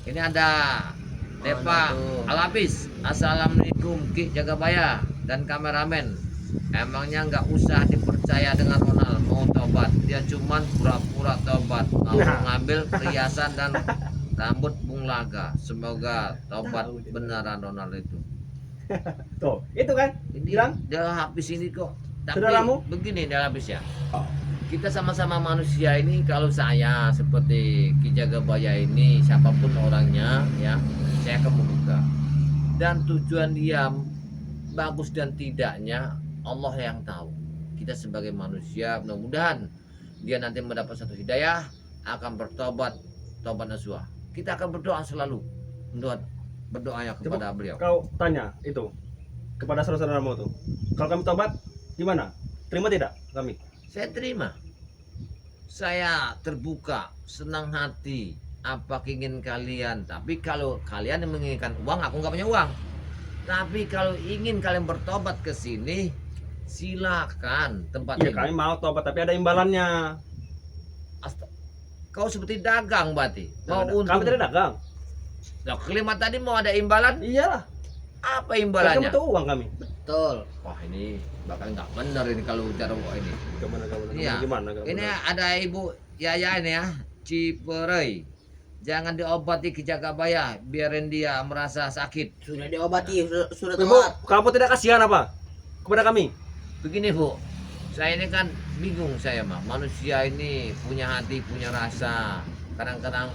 Ini ada Depa tuh? Alapis. Assalamualaikum Ki Jagabaya dan kameramen. Emangnya nggak usah dipercaya dengan Ronald mau tobat. Dia cuman pura-pura tobat. Mau ngambil perhiasan dan rambut Bung Laga. Semoga tobat beneran Ronald itu. Tuh, itu kan. Ini Bilang? dia habis ini kok. Tapi Saudaramu? begini dia habis ya. Kita sama-sama manusia ini, kalau saya seperti Ki Jagabaya ini siapapun orangnya ya, saya akan membuka. Dan tujuan dia bagus dan tidaknya Allah yang tahu. Kita sebagai manusia mudah-mudahan dia nanti mendapat satu hidayah, akan bertobat, tobat nasuha. Kita akan berdoa selalu. Berdoa kepada beliau. Kau tanya itu kepada saudara-saudaramu tuh. Kalau kami tobat, gimana? Terima tidak kami? Saya terima. Saya terbuka, senang hati. Apa keinginan kalian? Tapi kalau kalian yang menginginkan uang, aku nggak punya uang. Tapi kalau ingin kalian bertobat ke sini, silakan tempat Iya ini. kami mau tobat tapi ada imbalannya. Kau seperti dagang berarti. Mau Kami untung. tidak dagang. Nah, kelima tadi mau ada imbalan? Iyalah. Apa Kami imbalannya? butuh uang kami. Betul. Wah ini bakal nggak benar ini kalau cara ini. Gimana? Iya. Gimana? Ini ada Ibu Yaya ini ya, Ciperei. Jangan diobati Ki Jagabaya, biarin dia merasa sakit. Sudah diobati, sudah Ibu, telat. kamu tidak kasihan apa kepada kami? Begini Bu, saya ini kan bingung saya mah. Manusia ini punya hati, punya rasa. Kadang-kadang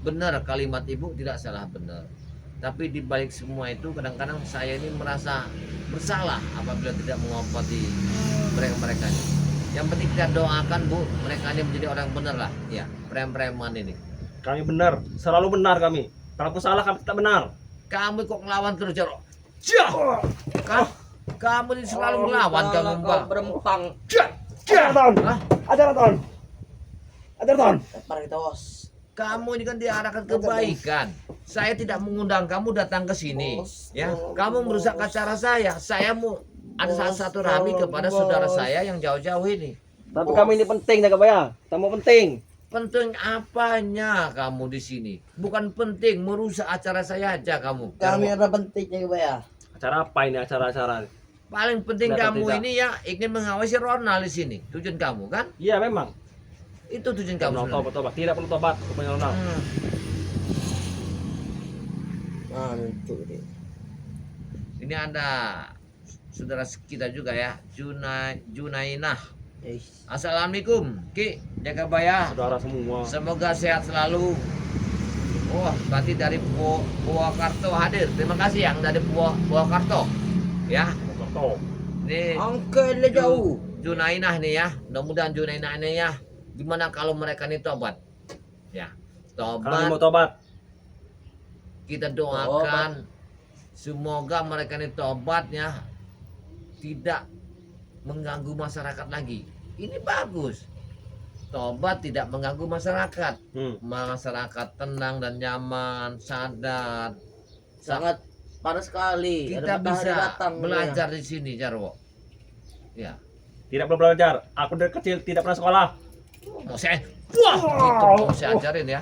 benar kalimat ibu, tidak salah benar. Tapi di balik semua itu kadang-kadang saya ini merasa bersalah apabila tidak mengobati mereka-mereka ini. Yang penting kita doakan Bu, mereka ini menjadi orang benar lah. Ya, preman ini. Kami benar, selalu benar kami. Kalaupun salah kami tetap benar. Kamu kok ngelawan terus Jarwo? Jah! Kan? Kamu ini selalu ngelawan kamu Mbak. Berempang. Ajar Ton. Hah? Ajar Ton. Ajar Ton. Para kita bos. Kamu ini kan diarahkan kebaikan. Saya tidak mengundang kamu datang ke sini, ya. Kamu merusak acara saya. Saya mau ada satu rami kepada saudara saya yang jauh-jauh ini. Tapi kami ini penting Jagabaya. Tamu penting. Penting apanya kamu di sini? Bukan penting merusak acara saya aja kamu. Kami ada pentingnya ya. Acara apa ini acara-acara? Paling penting Kelihatan kamu tidak. ini ya ingin mengawasi Ronald di sini. Tujuan kamu kan? Iya memang. Itu tujuan kamu. Ronald sebenarnya. tobat, tidak perlu tobat kepada Ronald. Nah, itu dia. Ini ada saudara kita juga ya, Junainah. Assalamualaikum, Ki Jagabaya. Saudara semua. Semoga sehat selalu. Wah, berarti dari Purwokerto hadir. Terima kasih yang dari Purwokerto. Ya, Purwokerto. ini Angkel jauh. Junainah nih ya. Mudah-mudahan Junainah ini ya. Gimana kalau mereka ini tobat? Ya, Kami mau tobat. tobat. Kita doakan semoga mereka ini tobatnya tidak mengganggu masyarakat lagi. Ini bagus. Tobat tidak mengganggu masyarakat. Masyarakat tenang dan nyaman, sadar. Sangat panas sekali. Kita Ada matahari bisa datang, belajar di sini, Jarwo. Ya. Tidak perlu belajar. Aku dari kecil tidak pernah sekolah. Mau saya, wah, itu mau saya ajarin ya.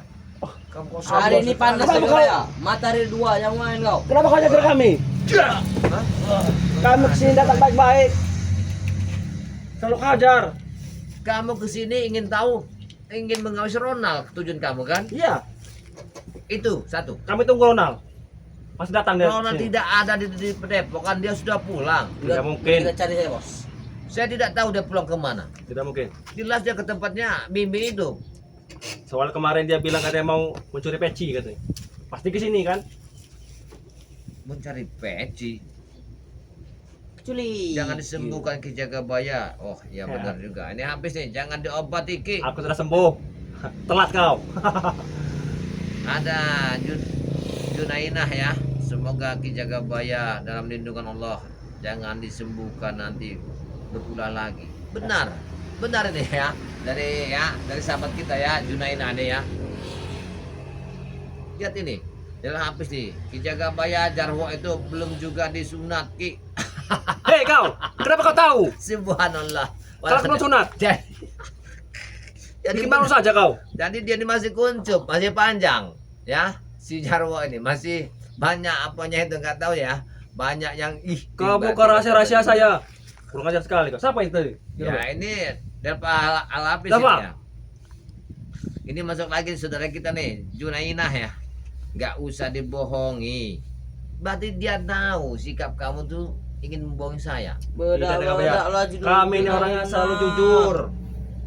Kamu kok sombong Hari ini sekali. panas ya. Matahari dua yang main kau. Kenapa kau jaga kami? Hah? Kami kesini datang baik-baik. Selalu kajar. Kamu kesini ingin tahu, ingin mengawasi Ronald, tujuan kamu kan? Iya. Itu satu. Kami tunggu Ronald. Masih datang dia. Ronald kesini. tidak ada di Padepokan, dia sudah pulang. Tidak mungkin. Kita cari saya bos. Saya tidak tahu dia pulang kemana. Tidak mungkin. Jelas dia ke tempatnya Mimi itu. Soal kemarin dia bilang katanya mau mencuri peci katanya. Pasti ke sini kan? Mencari peci. Culi. Jangan disembuhkan Ki Jagabaya. Oh iya Ya. benar juga. Ini habis nih. Jangan diobati Ki. Aku sudah sembuh. Telat kau. Ada Junainah ya. Semoga Ki Jagabaya dalam lindungan Allah. Jangan disembuhkan nanti berulang lagi. Benar. Benar ini ya. Dari sahabat kita ya, Junainah ini ya. Lihat ini. Dalam habis nih. Ki Jagabaya Jarwo itu belum juga disunat Ki. Hei kau, kenapa kau tahu? Subhanallah. Kalau belum sunat, Jadi bikin malu saja kau. Jadi dia ini masih kuncup, masih panjang, ya. Si Jarwo ini masih banyak apanya itu nggak tahu ya. Banyak yang Kau buka rahasia-rahasia saya. Kurang ajar sekali kau. Siapa itu tadi? Ya ini Delpa Alapis Delpa. ini ya. Ini masuk lagi saudara kita nih, Junainah ya. Nggak usah dibohongi. Berarti dia tahu sikap kamu tuh ingin membohongi saya. Bedak laju. Kami ini orangnya selalu jujur.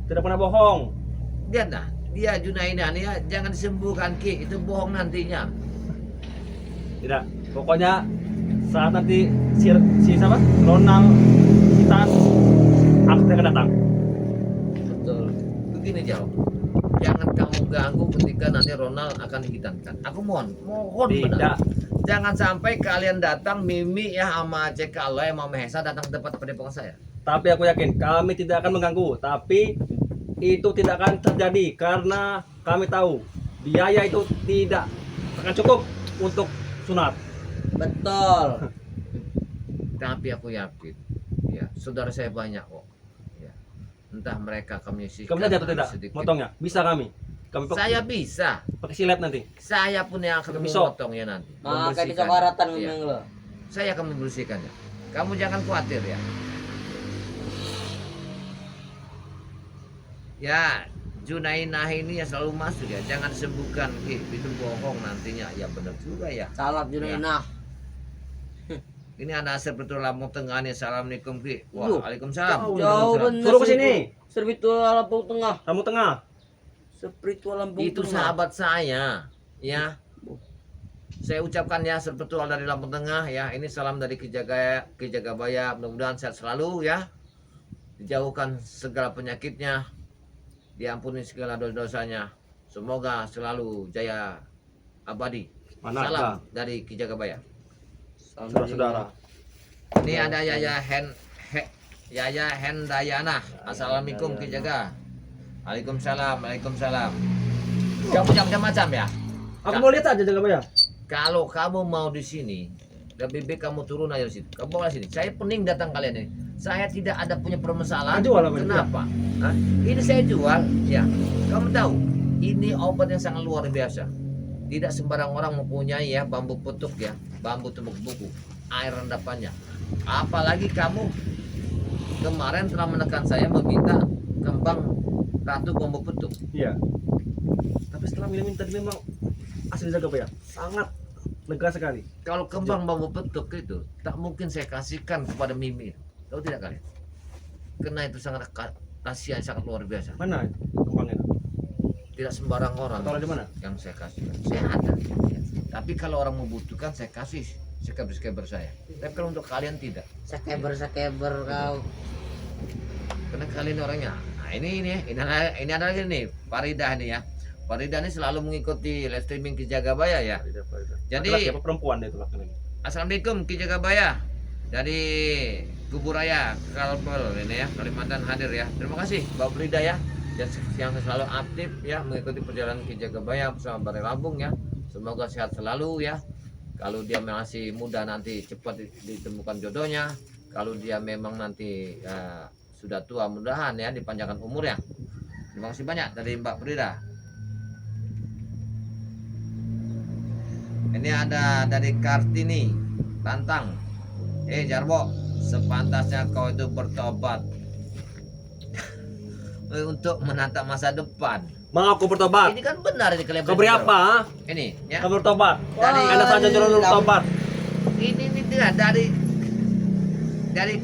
Tidak pernah bohong. Lihat nah, dia Junainah nih ya, jangan disembuhkan Ki, itu bohong nantinya. Tidak. Pokoknya saat nanti si siapa? Ronald Hitan aku akan datang. Betul. Begini jauh. Jangan kamu ganggu ketika nanti Ronald akan dihitankan. Aku mohon benar. Tidak. Jangan sampai kalian datang Mimi ya sama Cek Allah sama Mahesa datang ke tempat padepokan saya. Tapi aku yakin kami tidak akan mengganggu. Tapi itu tidak akan terjadi karena kami tahu biaya itu tidak akan cukup untuk sunat. Betul. Tapi aku yakin, ya saudara saya banyak kok. Ya. Entah mereka kami sisihkan Kamu saja atau tidak? sedikit. Motongnya bisa kami. Kami Saya bisa. pakai silet nanti. Saya pun yang akan Pakai pisau. memotongnya nanti. Maka Membersihkan. disakaratan Iya. memang lo. Saya akan membersihkannya. Kamu jangan khawatir ya. Ya, Junainah ini ya selalu masuk ya. Jangan sembuhkan Ki, itu bohong nantinya. Ya benar juga ya. Salam Junainah. Ini ada seperti Lampung Tengah nih. Assalamualaikum Ki. Yuh. Waalaikumsalam. Jauh benar. Suruh ke sini. Spiritual Lampung Tengah. Kamu tengah. Spiritual Lampung Itu Tengah. sahabat saya. ya. Saya ucapkan ya bertuah dari Lampung Tengah ya. Ini salam dari Ki Jagabaya. Mudah-mudahan sehat selalu ya. Dijauhkan segala penyakitnya, diampuni segala dosa-dosanya. Semoga selalu jaya abadi. Mana Salam dari Ki Jagabaya. saudara-saudara. Ini ada Yaya Hendayana. Assalamualaikum Ki Jaga. Waalaikumsalam. Waalaikumsalam. Kamu macam-macam ya? Aku mau lihat aja Jagabaya. Kalau kamu mau di sini, lebih baik kamu turun aja di situ. Kamu bawa sini. Saya pening datang kalian ini. Saya tidak ada punya permasalahan. Jual apa ini? Kenapa? Hah? Ini saya jual. Ya, kamu tahu, ini obat yang sangat luar biasa. Tidak sembarang orang mempunyai ya bambu petuk ya, bambu tumbuk buku, air rendapannya. Apalagi kamu kemarin telah menekan saya meminta kembang ratu bambu petuk. Iya. Tapi setelah minum tadi memang asli Jagabaya sangat lega sekali. Kalau kembang bambu petuk itu tak mungkin saya kasihkan kepada Mimi. Tahu tidak kalian? Karena itu sangat kasihan, sangat luar biasa. Mana kembangnya? Tidak sembarang orang Tahu di mana? yang saya kasihkan. Saya ada. Ya. Tapi kalau orang membutuhkan saya kasih skeber saya. Tapi kalau untuk kalian tidak. Sakeber kau. Karena kalian orangnya. Nah ini ada lagi nih Farida nih ya. Farida ini selalu mengikuti live streaming Ki Jagabaya ya. Jadi Laki-laki apa perempuan itu laki-laki? Assalamualaikum Ki Jagabaya dari Kuburaya Kalbel ini ya, Kalimantan hadir ya. Terima kasih Mbak Frida ya yang selalu aktif ya mengikuti perjalanan Ki Jagabaya bersama Bare Lampung ya. Semoga sehat selalu ya. Kalau dia masih muda nanti cepat ditemukan jodohnya. Kalau dia memang nanti sudah tua mudahan ya dipanjangkan umurnya. Terima kasih banyak dari Mbak Frida. Ini ada dari Kartini Tantang. Jarwo, sepantasnya kau itu bertobat untuk menatap masa depan. Mau aku bertobat? Ini kan benar ini kalian. Kau beri apa? Ha? Ini ya. Kau bertobat? Dari Anda saja nyuruh bertobat. Ini dia dari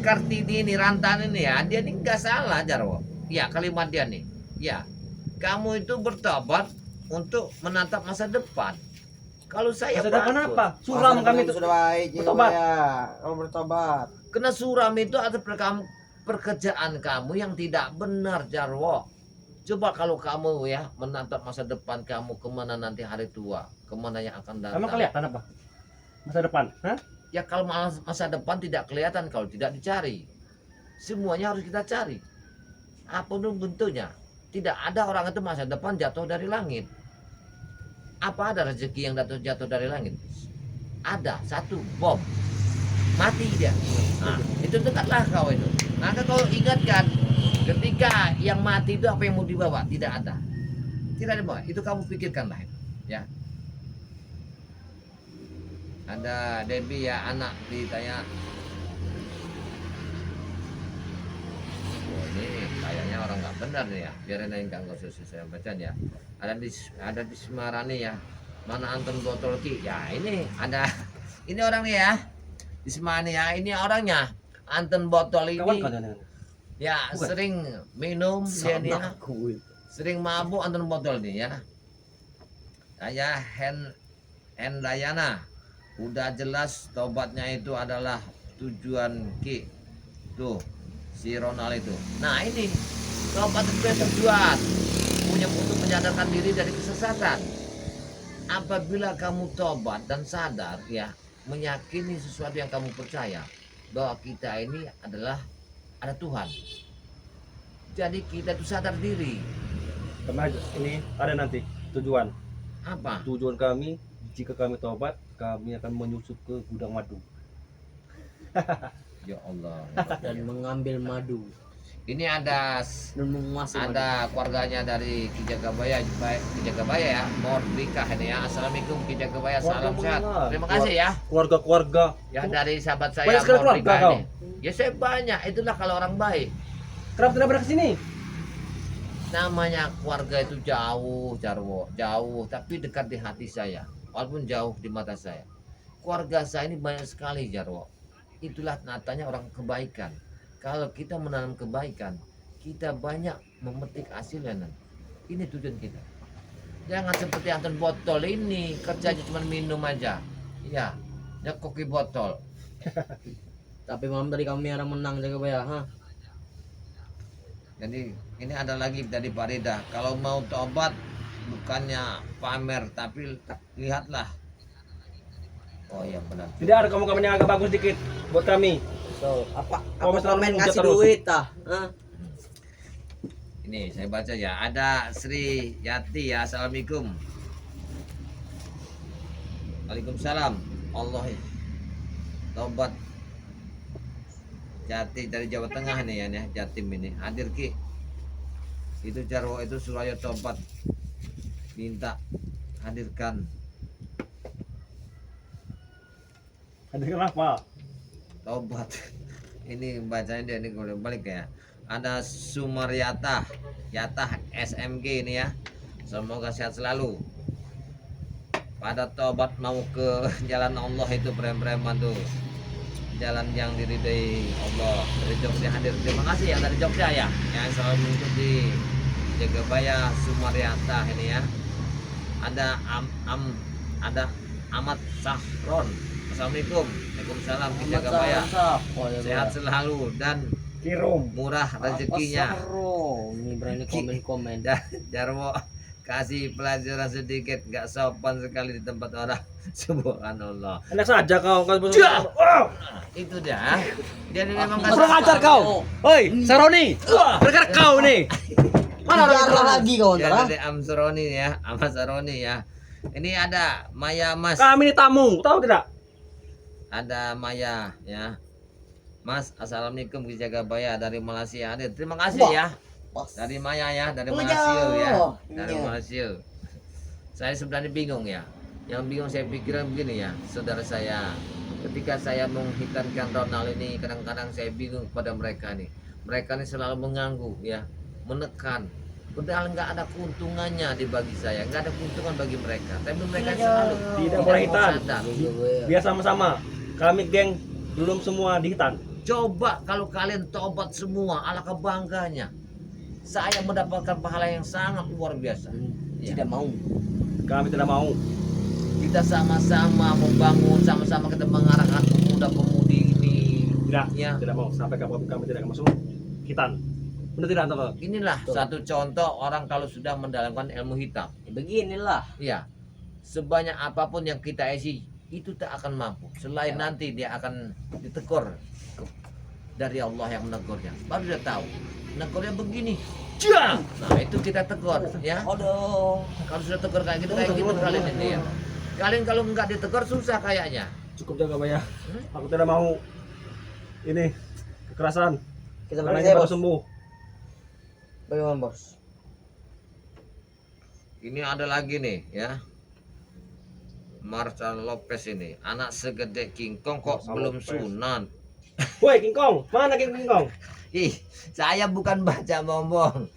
Kartini ini Rantan ini ya. Dia ini nggak salah Jarwo. Ya kalimat dia nih. Ya, kamu itu bertobat untuk menatap masa depan. Kalau saya Masa depan bagus. apa? Suram kami itu. sudah baik Bertobat. kalau bertobat. Kena suram itu ada pekerjaan kamu yang tidak benar Jarwo. Coba kalau kamu ya menatap masa depan kamu kemana nanti hari tua, kemana yang akan datang. Emang kelihatan apa? Masa depan? Hah? Ya kalau masa depan tidak kelihatan kalau tidak dicari. Semuanya harus kita cari. Apapun bentuknya. Tidak ada orang itu masa depan jatuh dari langit. Apa ada rezeki yang jatuh dari langit? Ada satu bom. Mati dia. Nah, itu dekatlah kau itu. Maka kau ingatkan ketika yang mati itu apa yang mau dibawa? Tidak ada. Tidak ada bawa. Itu kamu pikirkanlah. Ya. Ada Debbie ya anak ditanya. Oh, ini kayaknya orang nggak benar nih ya. Biarin aja nggak usah saya baca ya. Ada di Semarang nih ya. Mana Anton Botolki? Ya ini ada. Ini orang nih ya. Di Semarang nih ya. Ini orangnya. Anton Botol ini. Kawan kan? Ya Bukan. sering minum dia nih ya. Aku. Sering mabuk Anton Botol nih ya. Saya Hendayana. Udah jelas tobatnya itu adalah tujuan Ki. Tuh si Ronald itu. Nah ini tobat itu yang tujuan punya untuk menyadarkan diri dari kesesatan. Apabila kamu tobat dan sadar ya meyakini sesuatu yang kamu percaya bahwa kita ini adalah ada Tuhan. Jadi kita itu sadar diri. Karena ini ada nanti tujuan. Apa? Tujuan kami jika kami tobat, kami akan menyusup ke gudang madu. Ya Allah. Dan mengambil madu Ini ada dan menguasai madu. keluarganya dari Ki Jagabaya ya. Mau nikah ini ya. Assalamualaikum Ki Jagabaya. Salam Keluarga sehat. mana? Terima kasih ya. Keluarga-keluarga. Ya dari sahabat saya Banyak sekali mau keluarga nikah kau. ini. Ya saya banyak. Itulah kalau orang baik. Kenapa tidak berada ke sini? Namanya keluarga itu jauh Jarwo, jauh tapi dekat di hati saya. Walaupun jauh di mata saya. Keluarga saya ini banyak sekali Jarwo. Itulah natanya orang kebaikan. Kalau kita menanam kebaikan, kita banyak memetik hasilnya. Ini tujuan kita. Jangan seperti Anton botol ini, kerjanya cuma minum aja. Iya, nyekoki botol. Tapi malam tadi kami yang menang Jagabaya, ha? Jadi ini ada lagi dari Pak Rida. Kalau mau tobat bukannya pamer, tapi lihatlah. Oh iya benar. Tidak ada kamu yang agak bagus dikit buat kami. So, apa Kamu selalu komen menghujat ngasih terus. duit tah? Ha? Ini saya baca ya. Ada Sri Yati ya. Assalamualaikum. Waalaikumsalam. Allah tobat. Jati dari Jawa Tengah nih ya, Jatim ini. Hadir Ki. Itu Jarwo itu Suraya tobat. Minta hadirkan Hadir kenapa? tobat. Ini bacanya dia ini boleh balik ya. Ada Sumaryata, Yatah SMG ini ya. Semoga sehat selalu. Pada tobat mau ke jalan Allah itu preman-preman tuh. Jalan yang diridai Allah. Dari Jogja hadir. Terima kasih ya dari Jogja ya yang selalu mengikuti Jagabaya Sumaryata ini ya. Ada ada Ahmad Sahron. Assalamualaikum. Waalaikumsalam Ki Jagabaya. Oh, ya, Sehat selalu dan Kirum. murah rezekinya. Ini berani komen-komen. Dan Jarwo kasih pelajaran sedikit, nggak sopan sekali di tempat orang. Subhanallah. Enak saja kau kan bos. Jah! Oh, Itu dah. Dia ini memang nggak kurang sopan. ajar kau. Hoi, Saroni. Gara-gara kau nih. Mana orang Biarlah lagi kau Dia ntar. dari Amsaroni ya, Ahmad Saroni ya. Ini ada Maya Mas. Kami ini tamu, tahu tidak? Ada Maya ya. Mas, assalamualaikum Ki Jagabaya dari Malaysia hadir. Terima kasih ya. Dari Maya ya, dari Malaysia ya. Dari Malaysia. Saya sebenarnya bingung ya. Yang bingung saya pikiran begini ya, saudara saya. Ketika saya menghitankan Ronald ini, kadang-kadang saya bingung kepada mereka nih. Mereka ini selalu mengganggu ya, menekan. Padahal nggak ada keuntungannya di bagi saya, nggak ada keuntungan bagi mereka. Tapi mereka selalu Tidak mau boleh hitan. sadar. Biar sama-sama. Kami geng belum semua di hitan. Coba kalau kalian tobat semua, alangkah bangganya. Saya mendapatkan pahala yang sangat luar biasa. Ya. Tidak mau. Kami tidak mau. Kita sama-sama membangun, sama-sama kita mengarahkan pemuda-pemudi ini. Tidak, Ya. tidak mau. Sampai kami tidak akan masuk hitan. Benar tidak Anto? Inilah satu contoh orang kalau sudah mendalamkan ilmu hitam. Beginilah. Ya, sebanyak apapun yang kita isi itu tak akan mampu. Selain nanti dia akan ditegur dari Allah yang menegurnya. Baru dia tahu. Negurnya begini. Jah! Nah itu kita tegur ya. Aduh. Kalau sudah tegur kayak gitu kalian ini ya. Kalian kalau nggak ditegur susah kayaknya. Cukup jaga Baya. Aku tidak mau ini kekerasan. Kita Karena beri ini saya baru bos. sembuh. Bagaimana bos? Ini ada lagi nih ya. Marcel Lopez ini anak segede King Kong kok Marcel belum Lopez. sunat. Woi King Kong, mana King Kong? Ih, saya bukan baca bombong.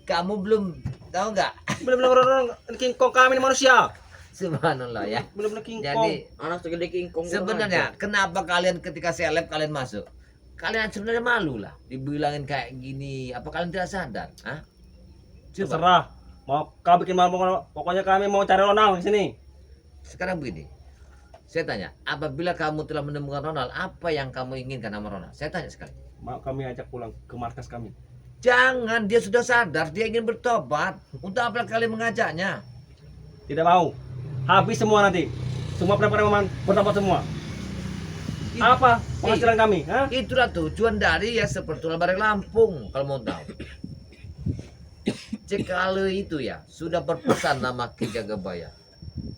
Kamu belum tahu nggak? Benar-benar orang King Kong, kami ini manusia. Subhanallah ya. Benar-benar King Kong. Jadi Anak segede King Kong. sebenarnya kenapa kalian ketika seleb kalian masuk? Kalian sebenarnya malu lah dibilangin kayak gini. Apa kalian tidak sadar? Hah? Coba. Terserah. Mau kau bikin malu, pokoknya kami mau cari Ronald di sini. Sekarang begini. Saya tanya, apabila kamu telah menemukan Ronald, apa yang kamu inginkan sama Ronald? Saya tanya sekali. Mau kami ajak pulang ke markas kami. Jangan, dia sudah sadar, dia ingin bertobat. Untuk apa kalian mengajaknya? Tidak mau. Habis semua nanti. Semua preman bertobat semua. Apa penghasilan kami? Hah? Itulah tujuan dari ya seperti Bareng Lampung, kalau mau tahu. Cekale itu ya sudah berpesan nama Ki Jagabaya.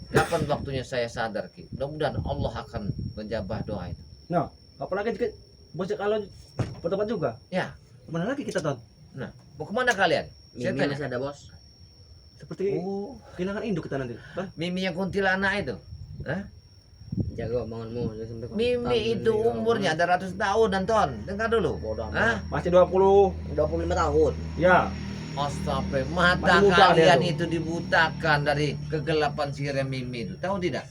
Kapan waktunya saya sadar Ki? Mudah-mudahan Allah akan menjabah doa itu. Nah, apalagi jika bos kalau bertobat juga. Ya, Mana lagi kita Ton? nah, mau kemana kalian? Saya Mimi tanya. masih ada bos. Seperti Oh, kehilangan induk kita nanti. Hah? Mimi yang kuntilanak itu. Hah? Jaga omonganmu jangan sampai kau Mimi hitam. itu umurnya ada ratus tahun, Anton. Dengar dulu. Bodoh amat. Hah? Masih 20. 25 tahun. Ya. Astagfirullah, mata Masih muda dia kalian tuh. itu dibutakan dari kegelapan sihir Mimi itu. Tahu tidak?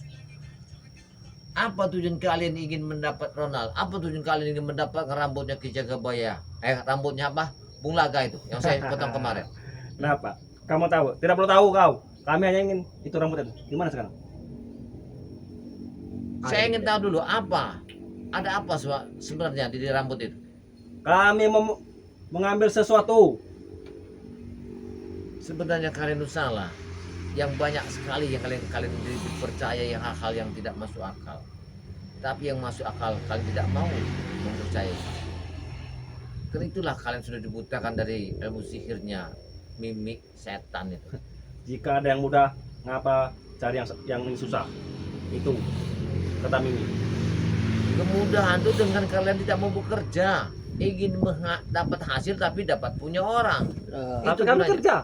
Apa tujuan kalian ingin mendapat Ronald? Apa tujuan kalian ingin mendapatkan rambutnya Ki Jagabaya? Rambutnya apa? Bung Laga itu yang saya potong kemarin. Kenapa? Kamu tahu? Tidak perlu tahu kau. Kami hanya ingin itu rambut itu. Gimana sekarang? Saya ingin tahu dulu ada apa sebenarnya di rambut itu. Kami mengambil sesuatu. Sebenarnya kalian itu salah. Yang banyak sekali yang kalian dipercaya yang hal-hal yang tidak masuk akal. Tapi yang masuk akal kalian tidak mau mempercayai. Karena itulah kalian sudah dibutakan dari ilmu sihirnya mimik setan itu. Jika ada yang mudah, ngapa cari yang susah? Itu kata Mimi. Kemudahan itu dengan kalian tidak mau bekerja, ingin dapat hasil tapi dapat punya orang. Tapi Itu kami gunanya. kerja.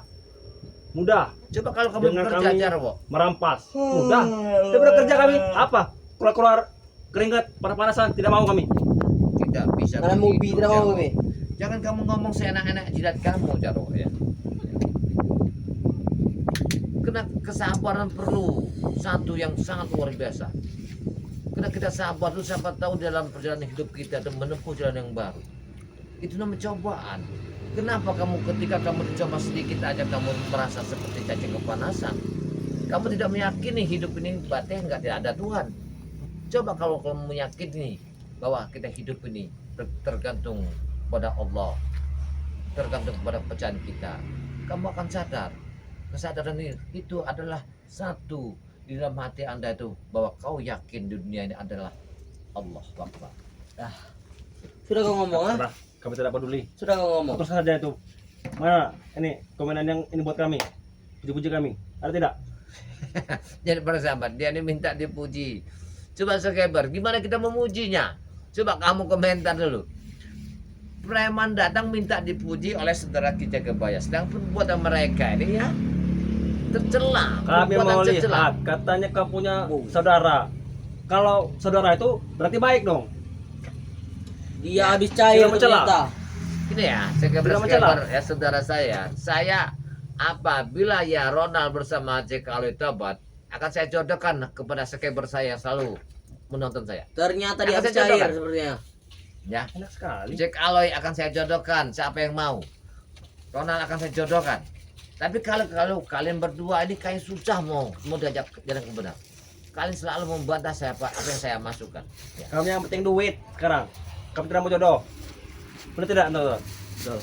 Mudah. Coba kalau kamu Dengan bekerja kami- Jarwo, Merampas. Mudah. Daripada kerja kami apa? Keluar-keluar keringat panas-panasan, tidak mau kami. tidak bisa. Karena begitu, Mubi tidak mau Jarwo. Mubi. Jangan kamu ngomong seenak-enak jidat kamu Jarwo ya. Kena kesabaran perlu satu yang sangat luar biasa. Karena kita sabar itu siapa tahu dalam perjalanan hidup kita dan menempuh jalan yang baru. Itu namanya cobaan. Kenapa kamu ketika kamu dicoba sedikit aja kamu merasa seperti cacing kepanasan? Kamu tidak meyakini hidup ini berarti enggak ada Tuhan. Coba kalau kamu meyakini bahwa kita hidup ini tergantung pada Allah, tergantung pada pecahan kita, kamu akan sadar. Kesadaran ini itu adalah satu di dalam hati Anda itu bahwa kau yakin dunia ini adalah Allah Akbar. Sudah kau ngomong ah? Sudah, kami tidak peduli. Sudah kau ngomong. Terus saja itu. Mana ini komenan yang ini buat kami? Puji-puji kami. Ada tidak? Jadi para sahabat, dia ini minta dipuji. Coba subscriber, gimana kita memujinya? Coba kamu komentar dulu. Preman datang minta dipuji oleh saudara kita kebaya. Sedangkan perbuatan mereka ini ya tercela. Kami perbuatan mau tercela. lihat. Katanya kau punya saudara. Kalau saudara itu berarti baik dong. Dia habis cair Sudah mencela. ternyata. Ini ya, Tidak mencela. subscriber ya saudara saya apabila ya Ronald bersama Jack Aloy Tobat akan saya jodohkan kepada subscriber saya yang selalu menonton saya. Ternyata dia Akan habis saya cair jodohkan. sepertinya. Ya, Enak sekali. Jack Aloy akan saya jodohkan siapa yang mau. Ronald akan saya jodohkan. Tapi kalau kalian berdua ini kayak susah mau diajak jalan ke benar. Kalian selalu membantah saya apa yang saya masukkan. Ya. Kami yang penting duit sekarang. Kami tidak mau jodoh. Benar tidak, Anto? Betul.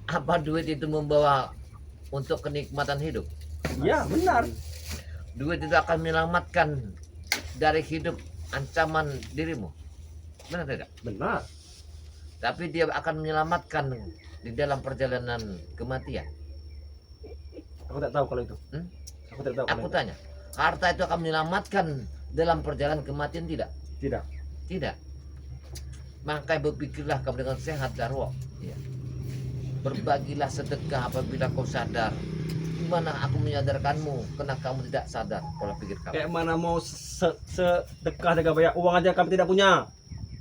Apa duit itu membawa untuk kenikmatan hidup? Iya, benar. Duit itu akan menyelamatkan dari hidup ancaman dirimu. Benar tidak? Benar. Tapi dia akan menyelamatkan di dalam perjalanan kematian. Aku tidak tahu kalau itu. Hmm? Aku tidak tahu. Aku kalau tanya, harta itu akan menyelamatkan dalam perjalanan kematian tidak? itu. Tidak. Tidak. Maka berpikirlah kamu dengan sehat Jarwo. Ya. Berbagilah sedekah apabila kau sadar. Gimana aku menyadarkanmu karena kamu tidak sadar pola pikir kamu. Kayak mana mau sedekah jaga banyak uang aja kami tidak punya.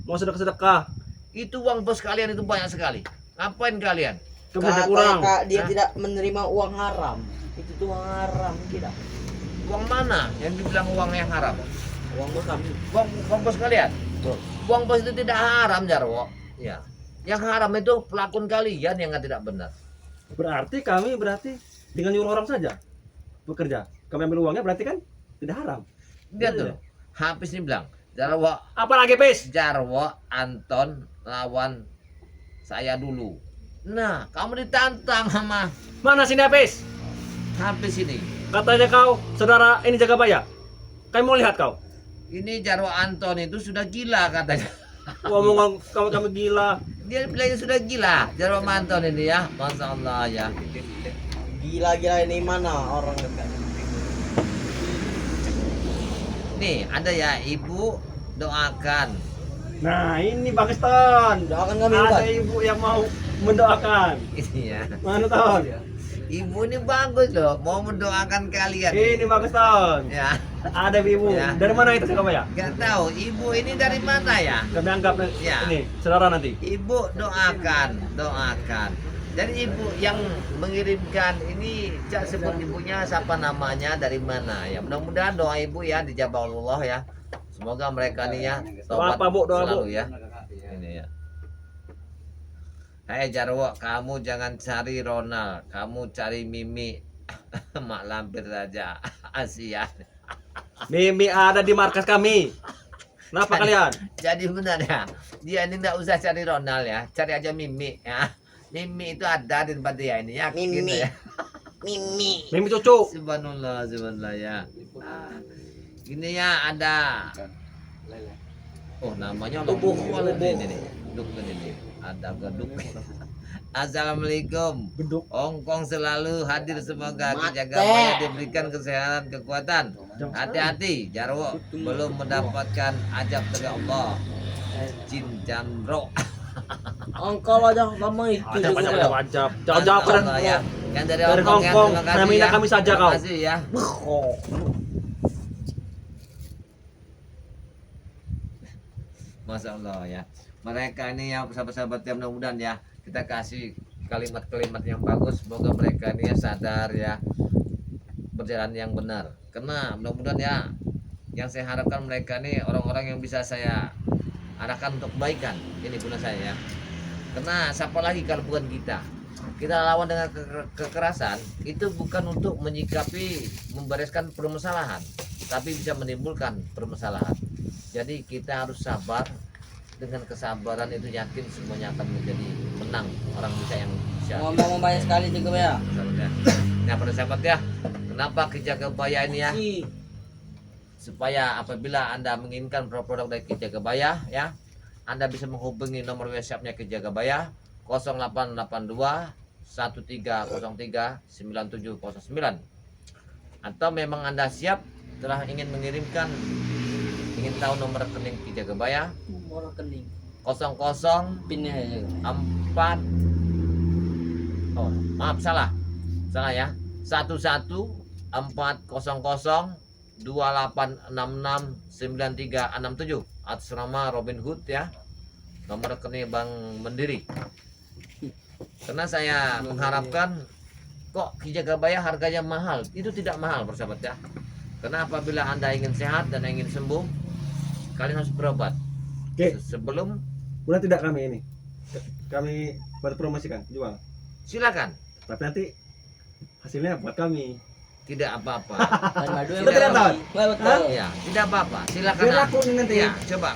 Mau sedekah. Itu uang bos kalian itu banyak sekali. Ngapain kalian? Kami tidak kurang. Kak, dia Hah? tidak menerima uang haram. Itu tuh uang haram tidak. Uang mana yang dibilang uang yang haram? Uang bos kami. Uang bos kalian? Betul. Uang bos itu tidak haram Jarwo. Ya. Yang haram itu pelakon kalian yang tidak benar. Berarti kami dengan nyuruh orang saja bekerja. Kami ambil uangnya berarti kan tidak haram. Lihat Iya. tuh. Habis ini bilang, Jarwo, Apalagi Pis? Jarwo, Anton lawan saya dulu. Nah, kamu ditantang sama Mana sini Pis? habis ini. Katanya kau saudara ini jaga baya. Kami mau lihat kau. Ini Jarwo Anton itu sudah gila katanya. Ngomong kami gila. Dia bilangnya sudah gila. Jarwo Anton ini ya. Masya Allah ya. Gila-gila ini mana orang dekat. Nih, ada ya ibu doakan. Nah ini bagus Ton. Doakan kami Ada Ustaz. ibu yang mau mendoakan. Ini ya. Mana Ton? Ibu ini bagus loh, mau mendoakan kalian. Ini bagus Ton. Ya, Ada ibu. Ya. Dari mana itu jaga baya? nggak tahu ibu ini dari mana ya. Kami anggap Ya. ini saudara nanti. Ibu doakan. Jadi ibu yang mengirimkan ini cak sebut ibunya siapa namanya dari mana ya. Mudah-mudahan doa ibu ya dijabah Allah ya. Semoga mereka nih ya Doa apa, Bu? Doa, selalu Bu? ya. Ini ya. Hai Jarwo, kamu jangan cari Ronald, kamu cari Mimi Mak lampir saja. Asian. Mimi ada di markas kami. Kenapa kalian? Jadi benar ya. Dia ini enggak usah cari Ronald ya. Cari aja Mimi ya. Mimi itu ada di tempat dia ini ya. Mimi. Gitu ya. Mimi cucu. Subhanallah, subhanallah ya. Ini ya ada. Oh namanya Tubuh. ini nih. Duk ini. Ada geduk. Assalamualaikum. Beduk. Hongkong selalu hadir, semoga Mate. Ki Jagabaya diberikan kesehatan, kekuatan. Hati-hati, Jarwo belum mendapatkan ajab dari Allah. Jin Jamro. Angkal aja lama itu Ajab, juga. ajab, ajab. Jangan jawab Mantap, pada ya. Yang dari Dari Hongkong ya, Hongkong, terima kasih namanya ya. kami saja Terima kau. kasih ya. Masya Allah ya. Mereka ini ya sahabat-sahabat yang mudah-mudahan ya kita kasih kalimat-kalimat yang bagus, semoga mereka ini ya sadar ya berjalan yang benar. Karena mudah-mudahan ya yang saya harapkan mereka ini orang-orang yang bisa saya arahkan untuk kebaikan. Ini guna saya ya. Karena siapa lagi kalau bukan kita? Kita lawan dengan kekerasan itu bukan untuk menyikapi membereskan permasalahan, tapi bisa menimbulkan permasalahan. Jadi kita harus sabar. Dengan kesabaran itu yakin semuanya akan menjadi menang. Orang bisa yang bisa. Ngomong banyak sekali juga ya. Sahabat ya. Nah para sahabat ya, kenapa Ki Jagabaya ini ya? Supaya apabila Anda menginginkan produk dari Ki Jagabaya ya, Anda bisa menghubungi nomor WhatsApp-nya Ki Jagabaya 0882 1303 9709. Atau memang Anda siap telah ingin mengirimkan, ingin tahu nomor rekening Ki Jagabaya Nomor rekening. 00 Pinnya aja. 4 oh maaf salah ya 11 400 2866 9367 atas nama Robin Hood ya, nomor rekening Bank Mandiri. Karena saya mengharapkan kok Ki Jagabaya harganya mahal, itu tidak mahal persahabat ya. Karena apabila Anda ingin sehat dan ingin sembuh, kalian harus berobat. Oke. Sebelum Boleh tidak kami ini? Kami buat promosikan, jual. silakan, Tapi nanti hasilnya buat kami. tidak apa-apa. Dan madu yang Lu tidak tahu? betul. Ya, tidak apa-apa. Silakan. Biar aku nih nanti. Ya, coba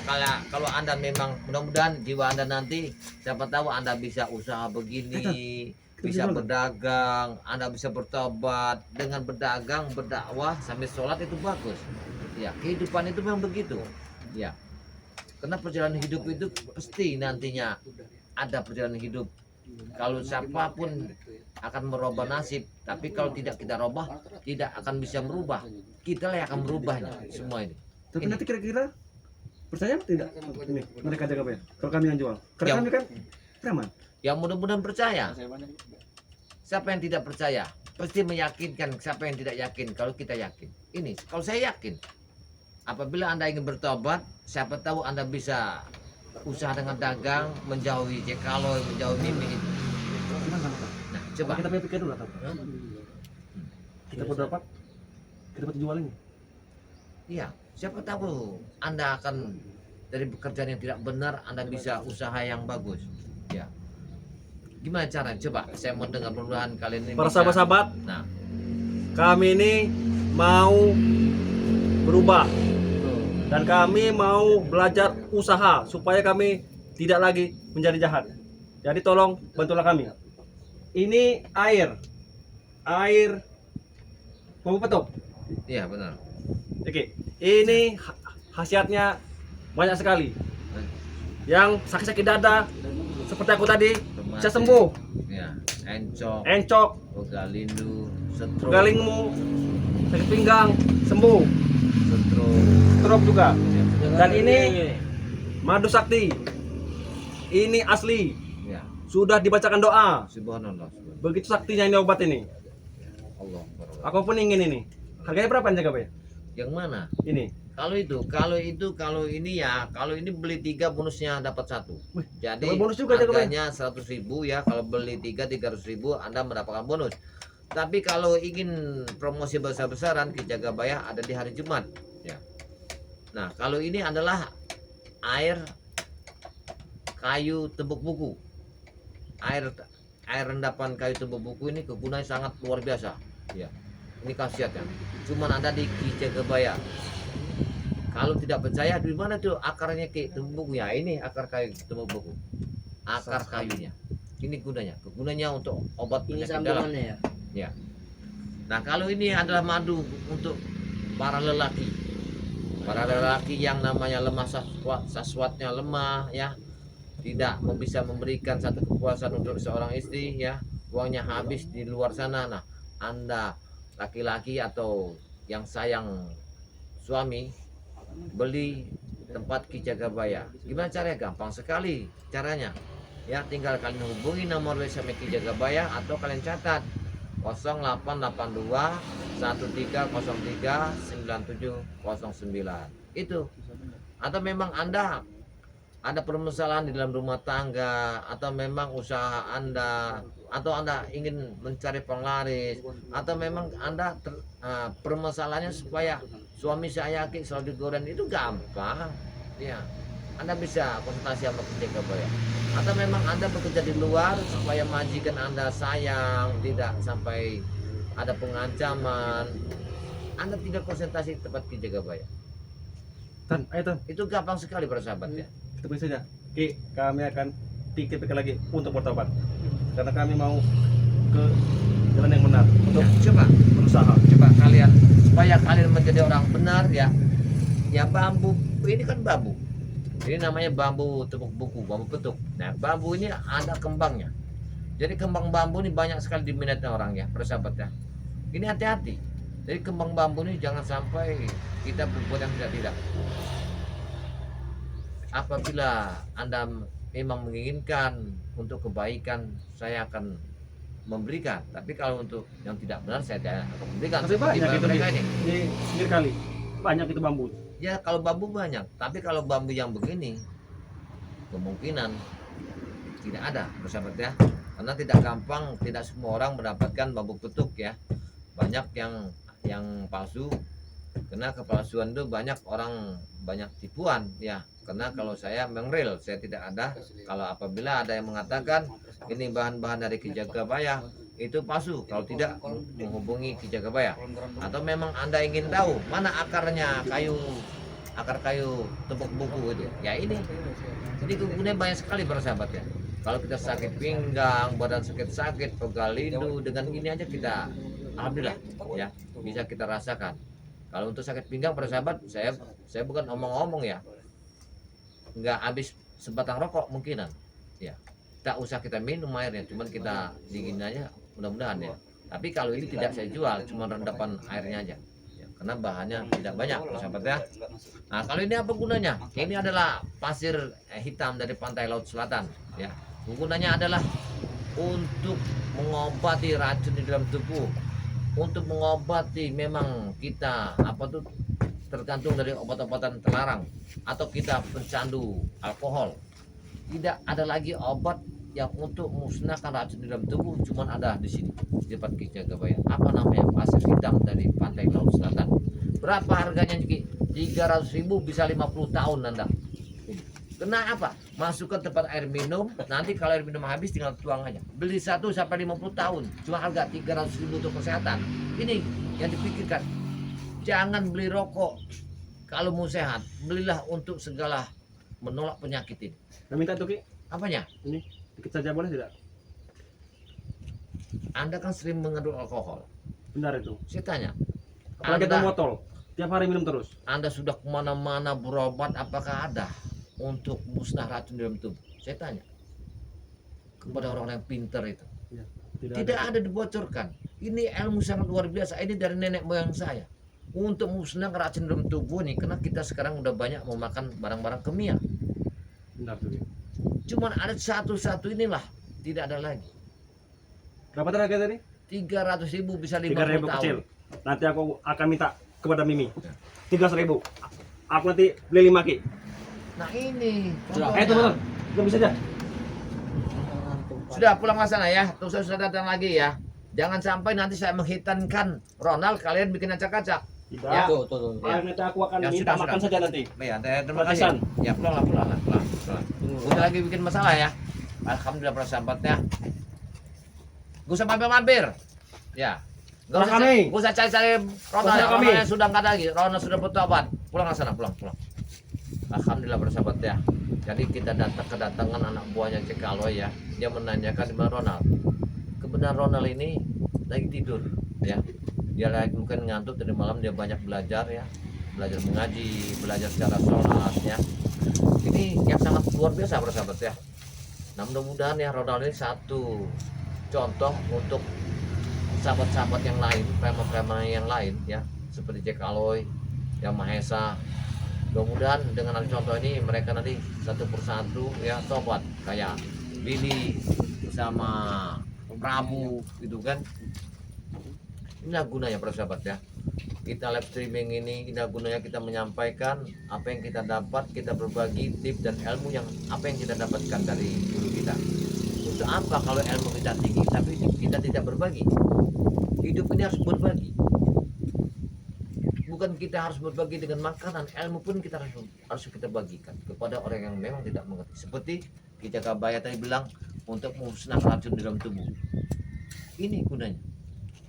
kalau Anda memang mudah-mudahan jiwa Anda nanti siapa tahu Anda bisa usaha begini, bisa berdagang, Anda bisa bertobat dengan berdagang, berdakwah sambil sholat itu bagus. Ya, kehidupan itu memang begitu. Ya. Karena perjalanan hidup itu pasti nantinya ada perjalanan hidup. Kalau siapapun akan merubah nasib, tapi kalau tidak kita rubah, tidak akan bisa merubah. Kita lah yang akan merubahnya semua ini. Tapi Ini. nanti kira-kira percaya atau tidak ini mereka Jagabaya? Kalau kami yang jual. Karena Yang- kami kan preman. Yang mudah-mudahan percaya. Siapa yang tidak percaya? Pasti meyakinkan siapa yang tidak yakin. Kalau kita yakin, ini kalau saya yakin. Apabila Anda ingin bertobat, siapa tahu Anda bisa usaha dengan dagang, menjauhi Jekaloy, menjauhi Mimi itu. Gimana? Nah, coba. Kita pikir dulu atau apa? Kita mau dapat, kita dapat jual ini. Iya, siapa tahu Anda akan dari pekerjaan yang tidak benar, Anda bisa usaha yang bagus. Ya. Gimana cara? Coba saya mau dengar mudah-mudahan kalian ini Para bisa. sahabat-sahabat, Nah, kami ini mau berubah dan kami mau belajar usaha supaya kami tidak lagi menjadi jahat. Jadi tolong bantulah kami. Ini air bambu petok. iya benar. Oke, ini khasiatnya banyak sekali. Yang sakit-sakit dada seperti aku tadi bisa sembuh. Ya, encok, Encok, pegalindu, stroke, galingmu, sakit pinggang sembuh. Stroke juga. Dan ini madu sakti. Ini asli. Ya, Sudah dibacakan doa. subhanallah. Subhanallah. Begitu saktinya ini obat ini. Allah Akbar. Aku pun ingin ini. Harganya berapa nih Jagabaya? Yang mana? Ini. Kalau ini ya, kalau ini beli 3 bonusnya dapat 1. Wih, Jadi dapat bonus juga, Jagabaya. harganya 100.000 ya. Kalau beli 3 300.000 Anda mendapatkan bonus. Tapi kalau ingin promosi besar-besaran Ki Jagabaya ada di hari Jumat ya. Nah, kalau ini adalah air kayu tembok buku. Air rendapan kayu tembok buku ini kegunaannya sangat luar biasa. Ya, ini khasiatnya. Cuman ada di Ki Jagabaya. Kalau tidak percaya, di mana tuh akarnya Ki tumbuk buku? Ya, ini akar kayu tumbuk buku. Akar kayunya. Ini gunanya. Gunanya untuk obat Ini penyakit dalam. sambungannya ya. Nah, kalau ini adalah madu untuk para lelaki. Para lelaki yang namanya lemah saswatnya lemah ya, tidak bisa memberikan satu kepuasan untuk seorang istri ya, uangnya habis di luar sana. Nah, Anda laki-laki atau yang sayang suami, beli tempat Ki Jagabaya. Gimana caranya? Gampang sekali caranya. Ya, tinggal kalian hubungi nomor WhatsApp Ki Jagabaya atau kalian catat 0882 1303 9709. Itu. Atau memang Anda ada permasalahan di dalam rumah tangga, atau memang usaha Anda, atau Anda ingin mencari penglaris, atau memang Anda permasalahannya supaya suami saya yakin selalu digoreng, itu gampang ya. Anda bisa konsultasi sama Ki Jagabaya. Atau memang Anda bekerja di luar supaya majikan Anda sayang, tidak sampai ada pengancaman, Anda tidak konsultasi ke tempat Ki Jagabaya. Tan, ayo Tan, Itu gampang sekali para sahabat ya. kita beri saja. Ki, kami akan pikir-pikir lagi untuk bertobat. Karena kami mau ke jalan yang benar untuk Coba berusaha. kalian supaya kalian menjadi orang benar ya. Ya, bambu ini kan bambu. Ini namanya bambu tepuk buku, bambu petuk. Nah, bambu ini ada kembangnya. Jadi kembang bambu ini banyak sekali diminati orang ya, para sahabat ya. Ini hati-hati. Jadi kembang bambu ini jangan sampai kita berbuat yang tidak. Apabila Anda memang menginginkan untuk kebaikan, saya akan memberikan. Tapi kalau untuk yang tidak benar, saya tidak akan memberikan. Tapi Seperti banyak itu mereka di, ini. di pinggir kali. Banyak itu bambu. Ya, kalau bambu banyak, tapi kalau bambu yang begini kemungkinan tidak ada, bersahabat ya. Karena tidak gampang, tidak semua orang mendapatkan bambu petuk ya. Banyak yang palsu. Karena kepalsuan itu banyak orang, banyak tipuan ya. Karena kalau saya mengril, saya tidak ada. Kalau apabila ada yang mengatakan ini bahan-bahan dari Ki Jagabaya, itu palsu. Kalau tidak, menghubungi Ki Jagabaya. Atau memang Anda ingin tahu mana akarnya akar kayu tepuk buku itu, ya ini. Jadi kegunaannya banyak sekali para sahabat ya. Kalau kita sakit pinggang, badan sakit-sakit, pegal lindu, dengan ini aja kita alhamdulillah ya bisa kita rasakan. Kalau untuk sakit pinggang para sahabat, saya bukan omong-omong ya, nggak habis sebatang rokok mungkinan ya. Tak usah kita minum airnya, cuman kita dingin aja mudah-mudahan ya. Tapi kalau ini tidak saya jual, cuma rendapan airnya aja ya, karena bahannya tidak banyak para sahabat ya. Nah, kalau ini apa gunanya? Ini adalah pasir hitam dari pantai Laut Selatan ya. Gunanya adalah untuk mengobati racun di dalam tubuh, untuk mengobati memang kita tergantung dari obat-obatan terlarang, atau kita pencandu alkohol. Tidak ada lagi obat yang untuk musnahkan racun di dalam tubuh, cuman ada di sini di tempat Ki Jagabaya. Apa namanya? Pasir hitam dari pantai Laut Selatan. Berapa harganya Ki? 300.000 bisa 50 tahun Anda. Kenapa? Masukkan tempat air minum, nanti kalau air minum habis tinggal tuang aja. Beli 1 sampai 50 tahun, cuma harga 300.000 untuk kesehatan. Ini yang dipikirkan. Jangan beli rokok kalau mau sehat, belilah untuk segala menolak penyakit ini. Kami minta tuh Ki, Apanya? ini dikit saja boleh tidak? Anda kan sering mengandung alkohol. Benar itu. Saya tanya, Apalagi itu botol, tiap hari minum terus. Anda sudah kemana-mana berobat, apakah ada untuk musnah racun dalam tubuh? Saya tanya kepada orang yang pintar itu. Ya, Tidak ada dibocorkan. Ini ilmu sangat luar biasa. Ini dari nenek moyang saya. Untuk musnah racun dalam tubuh nih, karena kita sekarang udah banyak memakan barang-barang kimia. Benar tuh Ki. Cuman ada satu-satu inilah, tidak ada lagi. Berapa harga tadi? 300.000 bisa 50 3.000 tahun. kecil. Nanti aku akan minta kepada Mimi 13.000. Aku nanti beli 5 Ki. Nah ini. Ayo teman-teman, kita bisa aja. Sudah pulang ke sana ya. Terus saya sudah datang lagi ya. Jangan sampai nanti saya menghitankan Ronald, kalian bikin acak-acak. Tidak. Ya. Tuh. Nanti aku akan Ya, minta sudah. makan saja nanti. Ya, terima Gratisan. kasih. Ya, pulang. Udah lagi bikin masalah ya. Alhamdulillah para sahabatnya. Gak usah mampir-mampir. Ya. Gak usah, kami. gak usah cari-cari Ronald, Terserah kami. Ronald sudah nggak ada lagi. Ronald sudah bertobat. Pulang ke sana, pulang. Alhamdulillah bersahabat ya. Jadi kita kedatangan anak buahnya Cek Aloy ya. Dia menanyakan di mana Ronald. Kebenaran Ronald ini lagi tidur ya. Dia lagi mungkin ngantuk dari malam, dia banyak belajar ya. Belajar mengaji, belajar secara sholat ya. Ini yang sangat luar biasa bersahabat ya. Nah mudah-mudahan ya Ronald ini satu contoh untuk sahabat-sahabat yang lain, preman-preman yang lain ya, seperti Jack Aloy, yang Mahesa. Mudah-mudahan dengan ada contoh ini mereka nanti satu persatu ya tobat kayak Billy sama Prabu gitu kan. Inilah gunanya para sahabat ya. Kita live streaming ini inilah gunanya kita menyampaikan apa yang kita dapat, kita berbagi tips dan ilmu yang apa yang kita dapatkan dari guru kita. Untuk apa kalau ilmu kita tinggi tapi kita tidak berbagi? Hidup ini harus berbagi. Bukan kita harus berbagi dengan makanan, ilmu pun kita harus kita bagikan kepada orang yang memang tidak mengerti. Seperti Ki Jagabaya tadi bilang untuk memusnahkan racun dalam tubuh. Ini gunanya.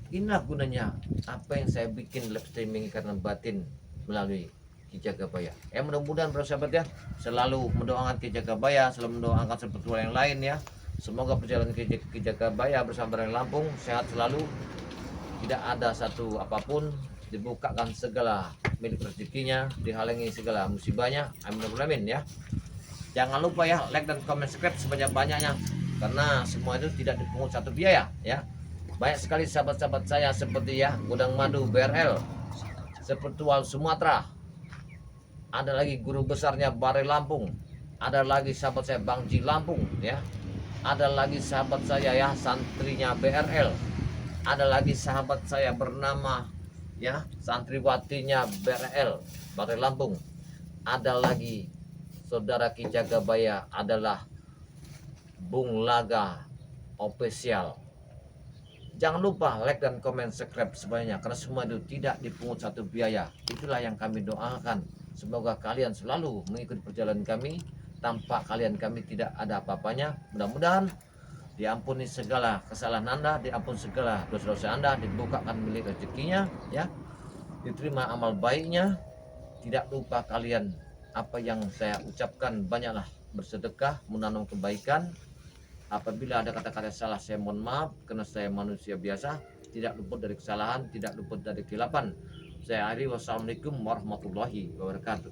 Inilah gunanya apa yang saya bikin live streaming karena batin melalui Ki Jagabaya. Mudah-mudahan para sahabat ya selalu mendoakan Ki Jagabaya, selalu mendoakan seperti yang lain ya. Semoga perjalanan Ki Jagabaya bersama dengan Lampung sehat selalu. Tidak ada satu apapun, dibukakan segala milik rezekinya, dihalangi segala musibahnya. Amin ya. Jangan lupa ya like dan comment subscribe sebanyak-banyaknya karena semua itu tidak dipungut satu biaya ya. Banyak sekali sahabat-sahabat saya seperti ya Gudang Madu BRL, Spiritual Sumatera. Ada lagi guru besarnya Bare Lampung. Ada lagi sahabat saya Bang Ji Lampung ya. Ada lagi sahabat saya ya santrinya BRL. Ada lagi sahabat saya bernama ya santriwatinya BRL Bare Lampung. Ada lagi saudara Ki Jagabaya adalah Bung Laga Official. Jangan lupa like dan komen subscribe sebanyak karena semua itu tidak dipungut satu biaya. Itulah yang kami doakan. Semoga kalian selalu mengikuti perjalanan kami. Tanpa kalian kami tidak ada apa-apanya. Mudah-mudahan diampuni segala kesalahan Anda, diampuni segala dosa-dosa Anda, dibukakan milik rezekinya ya. Diterima amal baiknya. Tidak lupa kalian apa yang saya ucapkan, banyaklah bersedekah, menanam kebaikan. Apabila ada kata-kata salah saya mohon maaf karena saya manusia biasa, tidak luput dari kesalahan, tidak luput dari kesilapan. Saya akhiri, wassalamualaikum warahmatullahi wabarakatuh.